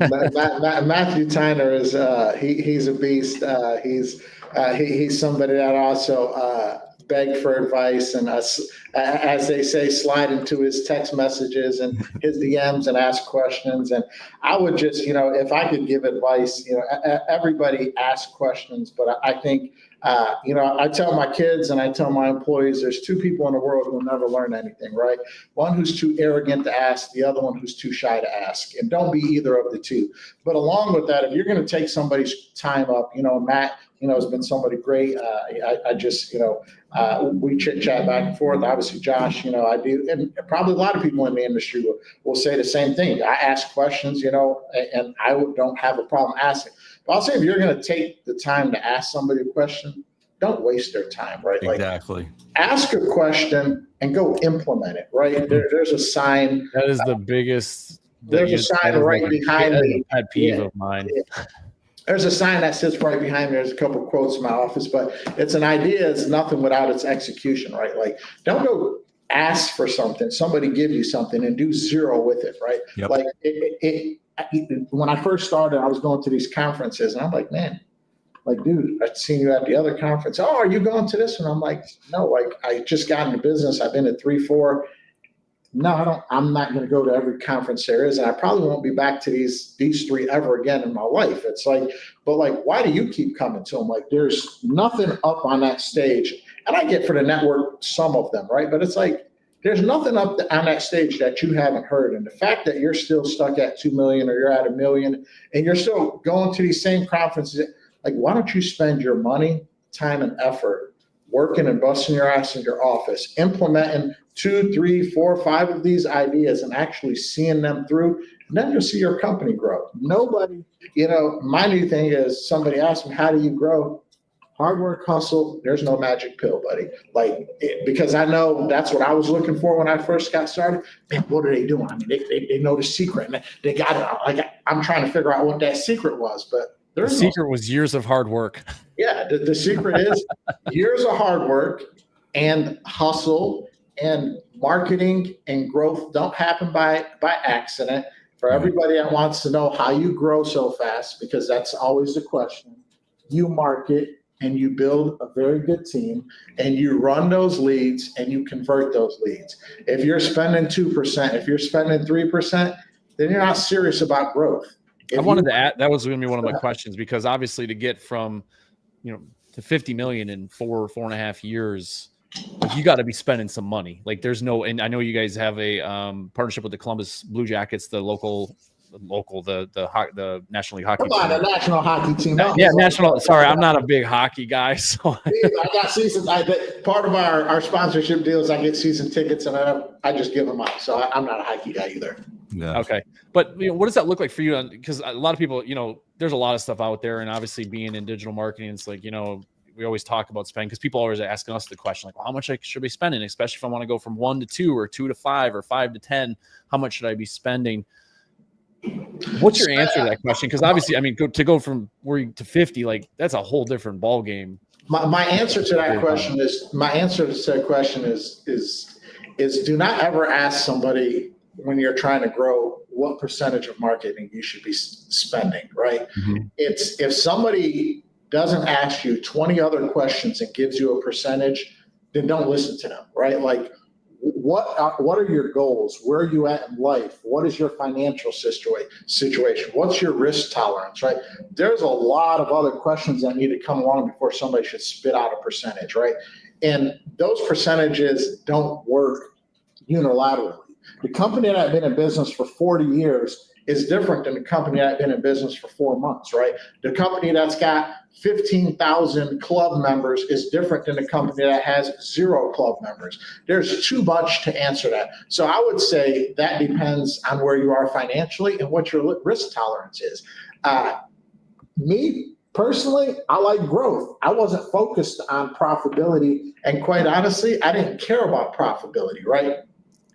Matthew Tyner is he's a beast. He's somebody that also beg for advice and as they say, slide into his text messages and his DMs and ask questions. And I would just, if I could give advice, everybody asks questions, but I think, I tell my kids and I tell my employees, there's 2 people in the world who will never learn anything, right? One who's too arrogant to ask, the other one who's too shy to ask. And don't be either of the 2. But along with that, if you're going to take somebody's time up, Matt, has been somebody great. I just, we chit chat back and forth. Obviously, Josh, I do, and probably a lot of people in the industry will say the same thing. I ask questions, and I don't have a problem asking. But I'll say if you're going to take the time to ask somebody a question, don't waste their time, right? Exactly. Like, ask a question and go implement it, right? There's a sign. That is the biggest. There's a sign right behind me. Pet peeve of mine. Yeah. There's a sign that sits right behind me. There's a couple of quotes in my office, but it's an idea. It's nothing without its execution, right? Like, don't go ask for something, somebody give you something and do 0 with it, right? Yep. Like when I first started, I was going to these conferences and I'm like, man, like, dude, I've seen you at the other conference. Oh, are you going to this one? I'm like, no, like I just got into business. I've been at 3, 4. No, I'm not going to go to every conference there is. And I probably won't be back to these 3 ever again in my life. It's like, but like, why do you keep coming to them? Like, there's nothing up on that stage. And I get for the network, some of them, right? But it's like, there's nothing up on that stage that you haven't heard. And the fact that you're still stuck at 2 million or you're at 1 million and you're still going to these same conferences, like, why don't you spend your money, time, and effort working and busting your ass in your office, implementing 2, 3, 4, 5 of these ideas and actually seeing them through, and then you'll see your company grow. Nobody, my new thing is somebody asked me, how do you grow? Hard work, hustle. There's no magic pill, buddy. Because I know that's what I was looking for when I first got started. Man, what are they doing? I mean, they know the secret. And they got it. Like, I'm trying to figure out what that secret was, but the secret was years of hard work. Yeah, the secret is years of hard work and hustle, and marketing and growth don't happen by accident. For everybody that wants to know how you grow so fast, because that's always the question, you market and you build a very good team and you run those leads and you convert those leads. If you're spending 2%, if you're spending 3%, then you're not serious about growth. I wanted to add, that was going to be one of my questions, because obviously to get from, to 50 million in 4.5 years, you got to be spending some money. Like, there's no, and I know you guys have a partnership with the Columbus Blue Jackets, the National League hockey team. The National Hockey Team. National. Sorry, I'm not a big hockey guy, so I got season. Part of our sponsorship deal is I get season tickets, and I just give them out. So I'm not a hockey guy either. Yeah. Okay, but what does that look like for you? Because a lot of people, there's a lot of stuff out there, and obviously being in digital marketing, it's like we always talk about spending, because people are always asking us the question, like, well, how much I should be spending, especially if I want to go from 1 to 2 or 2 to 5 or 5 to 10, how much should I be spending? What's your answer to that question? Because obviously, I mean, to go from 40 to 50, like that's a whole different ball game. My answer to that question is do not ever ask somebody when you're trying to grow what percentage of marketing you should be spending, right? Mm-hmm. It's if somebody doesn't ask you 20 other questions and gives you a percentage, then don't listen to them, right? Like, what are your goals? Where are you at in life? What is your financial situation? What's your risk tolerance, right? There's a lot of other questions that need to come along before somebody should spit out a percentage, right? And those percentages don't work unilaterally. The company that I've been in business for 40 years is different than the company that I've been in business for 4 months, right? The company that's got 15,000 club members is different than the company that has 0 club members. There's too much to answer that. So I would say that depends on where you are financially and what your risk tolerance is. Me personally, I like growth. I wasn't focused on profitability. And quite honestly, I didn't care about profitability, right?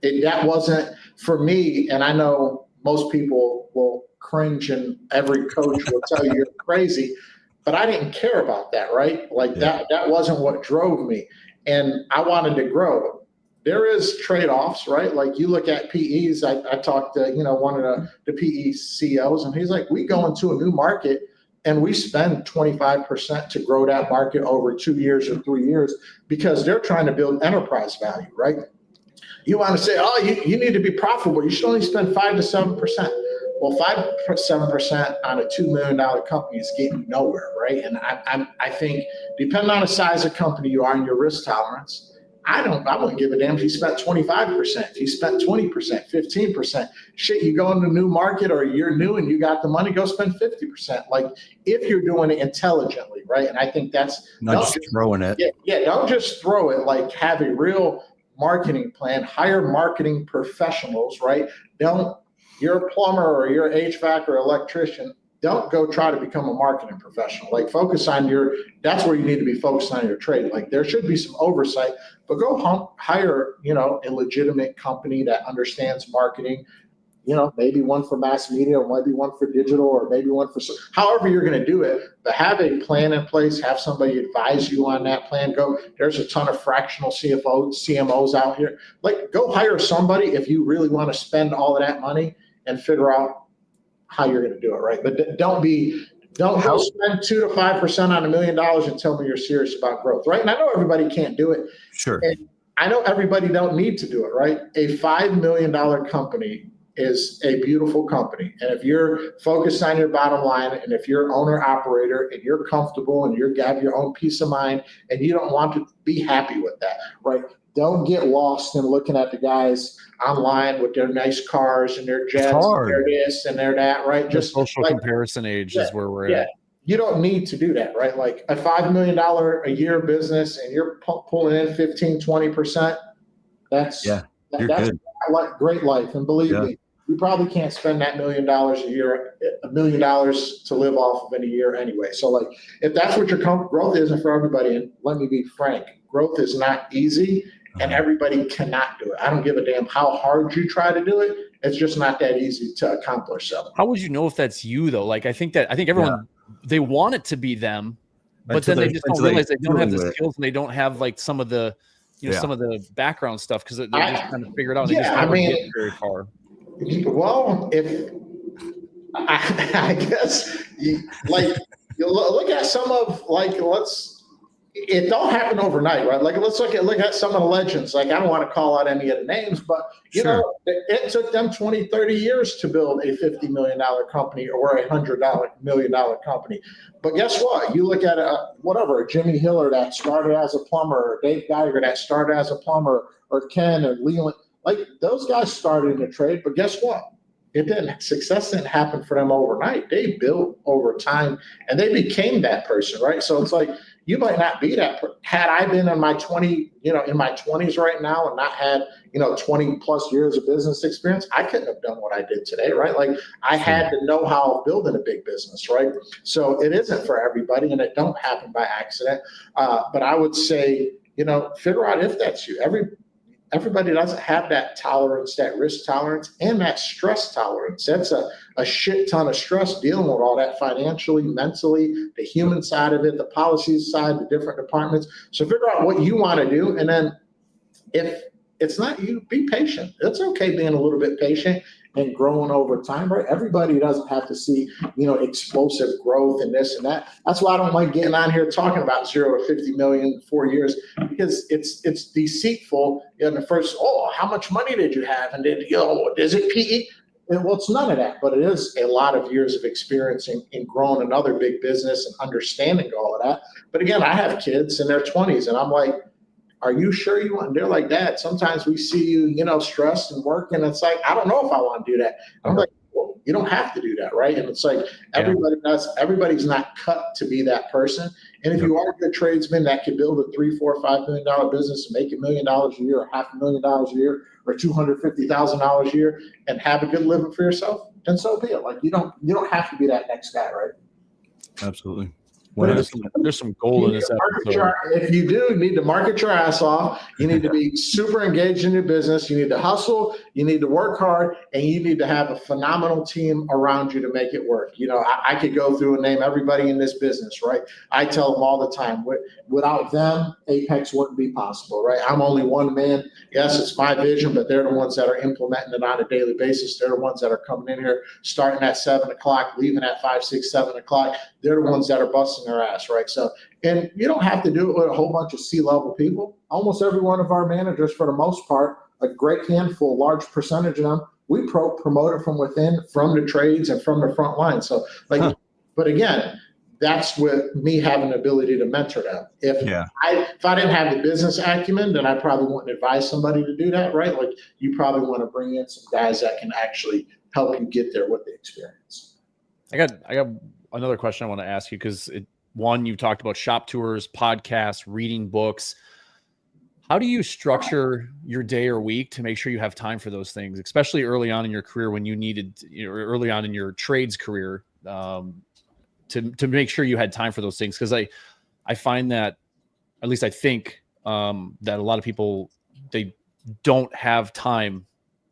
That wasn't for me. And I know most people will cringe and every coach will tell you you're crazy, but I didn't care about that, right? Like that wasn't what drove me. And I wanted to grow. There is trade-offs, right? Like you look at PEs, I talked to, one of the PE CEOs, and he's like, we go into a new market and we spend 25% to grow that market over 2 years or 3 years because they're trying to build enterprise value, right? You want to say, oh, you need to be profitable. You should only spend 5 to 7%. Well, 7% on a $2 million company is getting nowhere, right? And I think depending on the size of company you are and your risk tolerance, I wouldn't give a damn if you spent 25%, if you spent 20%, 15%. Shit, you go into a new market or you're new and you got the money, go spend 50%. Like if you're doing it intelligently, right? And I think that's not just throwing it. Yeah, don't just throw it. Like have a real marketing plan, hire marketing professionals, right? You're a plumber or you're an HVAC or electrician, don't go try to become a marketing professional. Like focus on that's where you need to be focused on your trade. Like there should be some oversight, but go hire, a legitimate company that understands marketing, maybe one for mass media or maybe one for digital or maybe one for, however you're going to do it, but have a plan in place, have somebody advise you on that plan. There's a ton of fractional CMOs out here. Like go hire somebody if you really want to spend all of that money and figure out how you're going to do it, right? But don't go spend 2 to 5% on $1 million and tell me you're serious about growth, right? And I know everybody can't do it. Sure. And I know everybody don't need to do it, right? A $5 million company is a beautiful company. And if you're focused on your bottom line and if you're owner operator and you're comfortable and you have your own peace of mind and you don't want to be happy with that, right? Don't get lost in looking at the guys online with their nice cars and their jets and their this and their that, right? Just social comparison age is where we're at. You don't need to do that, right? Like a $5 million a year business and you're pulling in 15, 20%. That's like great life. And believe me, you probably can't spend that $1 million a year, $1 million to live off of in a year anyway. So like, if that's what your growth isn't for everybody, and let me be frank, growth is not easy and everybody cannot do it. I don't give a damn how hard you try to do it. It's just not that easy to accomplish. So how would you know if that's you though? Like, I think everyone, they want it to be them, but then they just don't realize they don't have the skills and they don't have like some of the, some of the background stuff because they're just trying to figure it out. They just never get very far. Well, I guess you look at some of it don't happen overnight, right? Like let's look at some of the legends. Like I don't want to call out any of the names, but it took them 20, 30 years to build a $50 million company or a $100 million company. But guess what? You look at a Jimmy Hiller that started as a plumber, or Dave Geiger that started as a plumber, or Ken or Leland. Like those guys started in the trade, but guess what? Success didn't happen for them overnight. They built over time and they became that person, right? So it's like, You might not be that. Had I been in my 20s right now and not had, 20 plus years of business experience, I couldn't have done what I did today, right? Like I had the know-how of building a big business, right? So it isn't for everybody, and it don't happen by accident. But I would say, figure out if that's you. Everybody doesn't have that tolerance, that risk tolerance, and that stress tolerance. That's a shit ton of stress dealing with all that financially, mentally, the human side of it, the policies side, the different departments. So figure out what you want to do. And then if it's not you, be patient. It's okay being a little bit patient and growing over time, right? Everybody doesn't have to see, explosive growth and this and that. That's why I don't like getting on here talking about 0 to 50 million in 4 years, because it's deceitful. In the first, how much money did you have? And is it PE? Well, it's none of that, but it is a lot of years of experience in growing another big business and understanding all of that. But again, I have kids in their 20s, and I'm like, are you sure you want? And they're like, Dad, sometimes we see you, stressed and working. It's like, I don't know if I want to do that. And I'm like, well, you don't have to do that, right? And it's like everybody's not cut to be that person. And if you are a good tradesman that could build a $3, $4, $5 million business and make $1 million a year, or $500,000 a year, or $250,000 a year, and have a good living for yourself, then so be it. Like you don't have to be that next guy, right? Absolutely. There's some gold in this episode. If you do need to market your ass off, you need to be super engaged in your business. You need to hustle. You need to work hard, and you need to have a phenomenal team around you to make it work. I could go through and name everybody in this business, right? I tell them all the time, without them, Apex wouldn't be possible, right? I'm only one man. Yes, it's my vision, but they're the ones that are implementing it on a daily basis. They're the ones that are coming in here, starting at 7 o'clock, leaving at 5, 6, 7 o'clock. They're the ones that are busting their ass, right? So, and you don't have to do it with a whole bunch of C-level people. Almost every one of our managers, for the most part, a great handful, large percentage of them, we promote it from within, from the trades and from the front line. So, but again, that's with me having the ability to mentor them. If I didn't have the business acumen, then I probably wouldn't advise somebody to do that, right? Like you probably want to bring in some guys that can actually help you get there with the experience. I got another question I want to ask you, because one, you talked about shop tours, podcasts, reading books. How do you structure your day or week to make sure you have time for those things, especially early on in your career when you needed, early on in your trades career, to make sure you had time for those things? Because I find that, at least I think, that a lot of people, they don't have time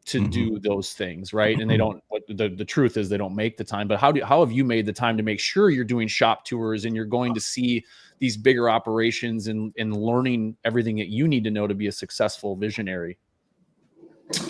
to do those things, right? And they don't. The truth is they don't make the time. But how have you made the time to make sure you're doing shop tours and you're going to see these bigger operations and learning everything that you need to know to be a successful visionary?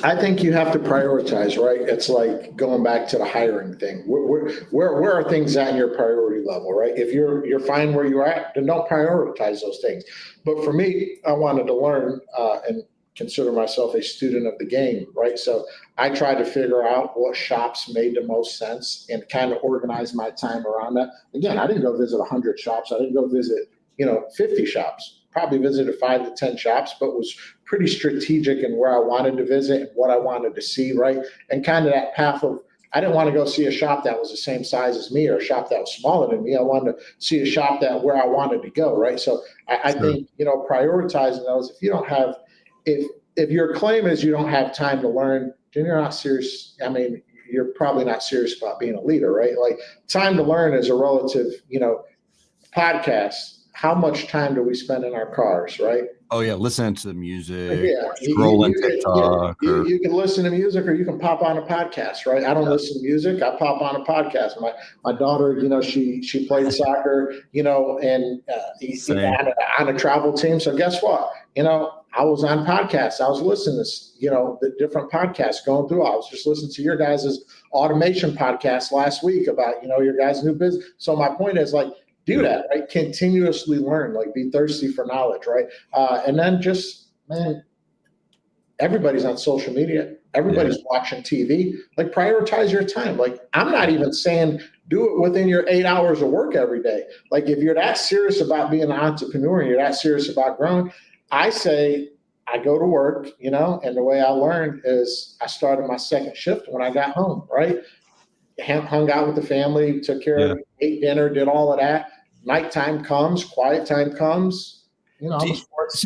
I think you have to prioritize, right? It's like going back to the hiring thing. Where are things at in your priority level, right? If you're fine where you're at, then don't prioritize those things. But for me, I wanted to learn and consider myself a student of the game, right? So I tried to figure out what shops made the most sense and kind of organize my time around that. Again, I didn't go visit 100 shops. I didn't go visit, 50 shops. Probably visited 5 to 10 shops, but was pretty strategic in where I wanted to visit and what I wanted to see, right? And kind of that path of, I didn't want to go see a shop that was the same size as me or a shop that was smaller than me. I wanted to see a shop where I wanted to go, right? So I think, prioritizing those, if you don't have, if your claim is you don't have time to learn, then you're not serious. I mean, you're probably not serious about being a leader, right? Like time to learn is a relative, podcast. How much time do we spend in our cars, right? Oh yeah, listening to the music, scrolling TikTok. You can listen to music or you can pop on a podcast, right? I don't listen to music. I pop on a podcast. My daughter, she played soccer, and on a travel team. So guess what? I was on podcasts. I was listening to, the different podcasts going through. I was just listening to your guys' automation podcast last week about, your guys' new business. So my point is do that, right? Continuously learn, be thirsty for knowledge, right? And then everybody's on social media. Everybody's watching TV. Prioritize your time. I'm not even saying do it within your 8 hours of work every day. If you're that serious about being an entrepreneur and you're that serious about growing, I say I go to work, and the way I learned is I started my second shift when I got home, right? Hung out with the family, took care of, ate dinner, did all of that. nighttime comes, quiet time comes, I'm a sports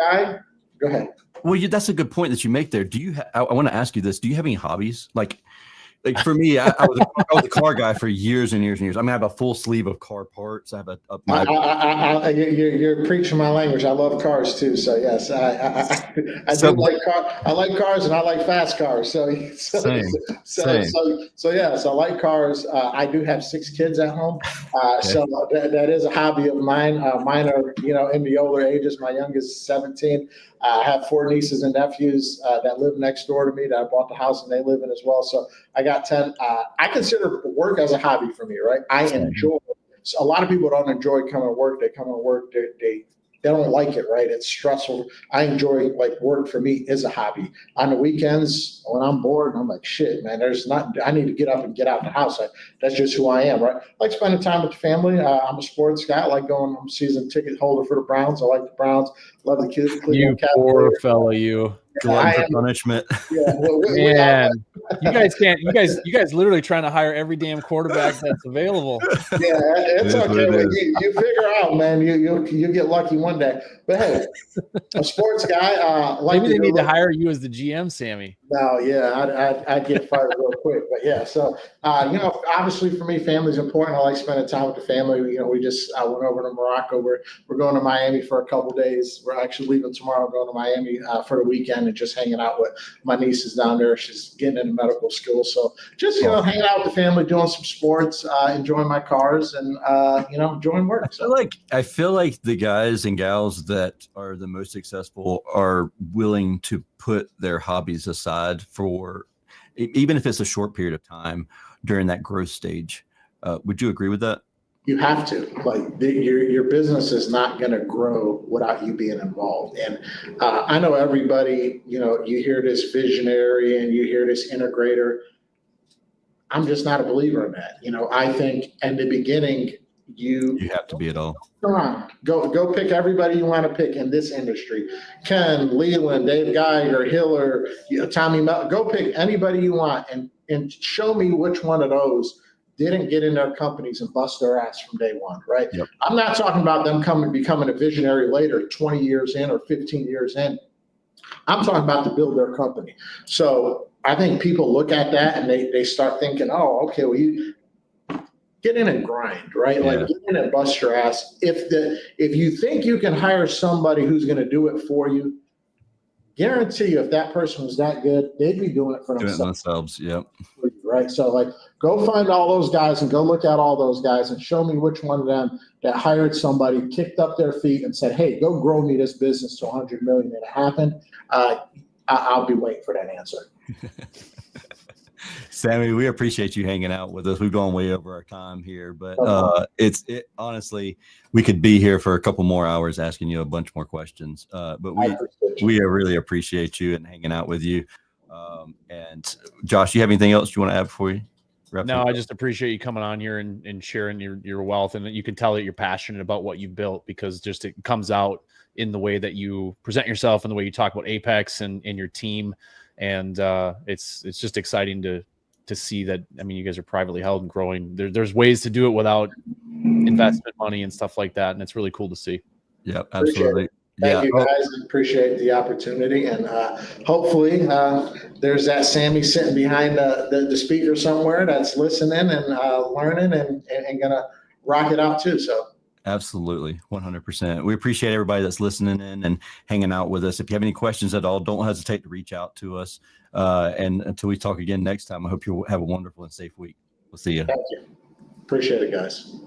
guy. Go ahead. Well, that's a good point that you make there. Do you? I want to ask you this. Do you have any hobbies? Like for me, I was a car guy for years and years and years. I mean, I have a full sleeve of car parts. I have you're preaching my language. I love cars too. So yes, I do like cars. I like cars and I like fast cars. So yes, I like cars. I do have 6 kids at home. So that is a hobby of mine. Mine are, in the older ages. My youngest is 17. I have 4 nieces and nephews that live next door to me that I bought the house and they live in as well. So I got 10. I consider work as a hobby for me, right? I enjoy it. So a lot of people don't enjoy coming to work. They come to work, they don't like it, right? It's stressful. I enjoy, like, work for me is a hobby. On the weekends, when I'm bored, I'm like, shit, man, I need to get up and get out of the house. That's just who I am, right? I like spending time with the family. I'm a sports guy. I like going. I'm a season ticket holder for the Browns. I like the Browns. Love the kids. You poor fella, you. Glutton for punishment. Yeah, man, you guys literally trying to hire every damn quarterback that's available. Yeah, it's okay. You figure out, man. You get lucky one day. But hey, a sports guy. Maybe they need to hire you as the GM, Sammy. No, yeah, I'd get fired real quick. But yeah, so obviously for me, family's important. I like spending time with the family. We just went over to Morocco. We're going to Miami for a couple of days. We're actually leaving tomorrow, going to Miami for the weekend and just hanging out with my nieces down there. She's getting into medical school, so just hanging out with the family, doing some sports, enjoying my cars, and enjoying work. So I feel like the guys and gals that are the most successful are willing to put their hobbies aside for, even if it's a short period of time during that growth stage. Would you agree with that? You have to. Your business is not going to grow without you being involved. And I know everybody, you hear this visionary and you hear this integrator. I'm just not a believer in that. I think in the beginning, you have to be it all. Come on, go pick everybody you want to pick in this industry. Ken, Leland, Dave Geiger, Hiller, Tommy Mel. Go pick anybody you want and show me which one of those didn't get in their companies and bust their ass from day one, right? Yep. I'm not talking about them becoming a visionary later, 20 years in or 15 years in. I'm talking about to build their company. So I think people look at that and they start thinking, oh, okay, well, you get in and grind, right? Yeah. Get in and bust your ass. If you think you can hire somebody who's going to do it for you, guarantee you if that person was that good, they'd be doing it for themselves. Yep. Right. So go find all those guys and go look at all those guys and show me which one of them that hired somebody, kicked up their feet and said, hey, go grow me this business to 100 million. And it happened. I'll be waiting for that answer. Sammy, we appreciate you hanging out with us. We've gone way over our time here, but honestly, we could be here for a couple more hours asking you a bunch more questions. But we really appreciate you and hanging out with you. And Josh, you have anything else you want to add before you wrap No, up? I just appreciate you coming on here and sharing your wealth, and you can tell that you're passionate about what you've built, because just it comes out in the way that you present yourself and the way you talk about Apex and your team. And it's just exciting to see that. I mean, you guys are privately held and growing. There's ways to do it without investment money and stuff like that, and it's really cool to see. Yeah, absolutely. Thank you guys. Appreciate the opportunity, and hopefully there's that Sammy sitting behind the speaker somewhere that's listening and learning and gonna rock it out too. So. Absolutely. 100%. We appreciate everybody that's listening in and hanging out with us. If you have any questions at all, don't hesitate to reach out to us. And until we talk again next time, I hope you have a wonderful and safe week. We'll see you. Thank you. Appreciate it, guys.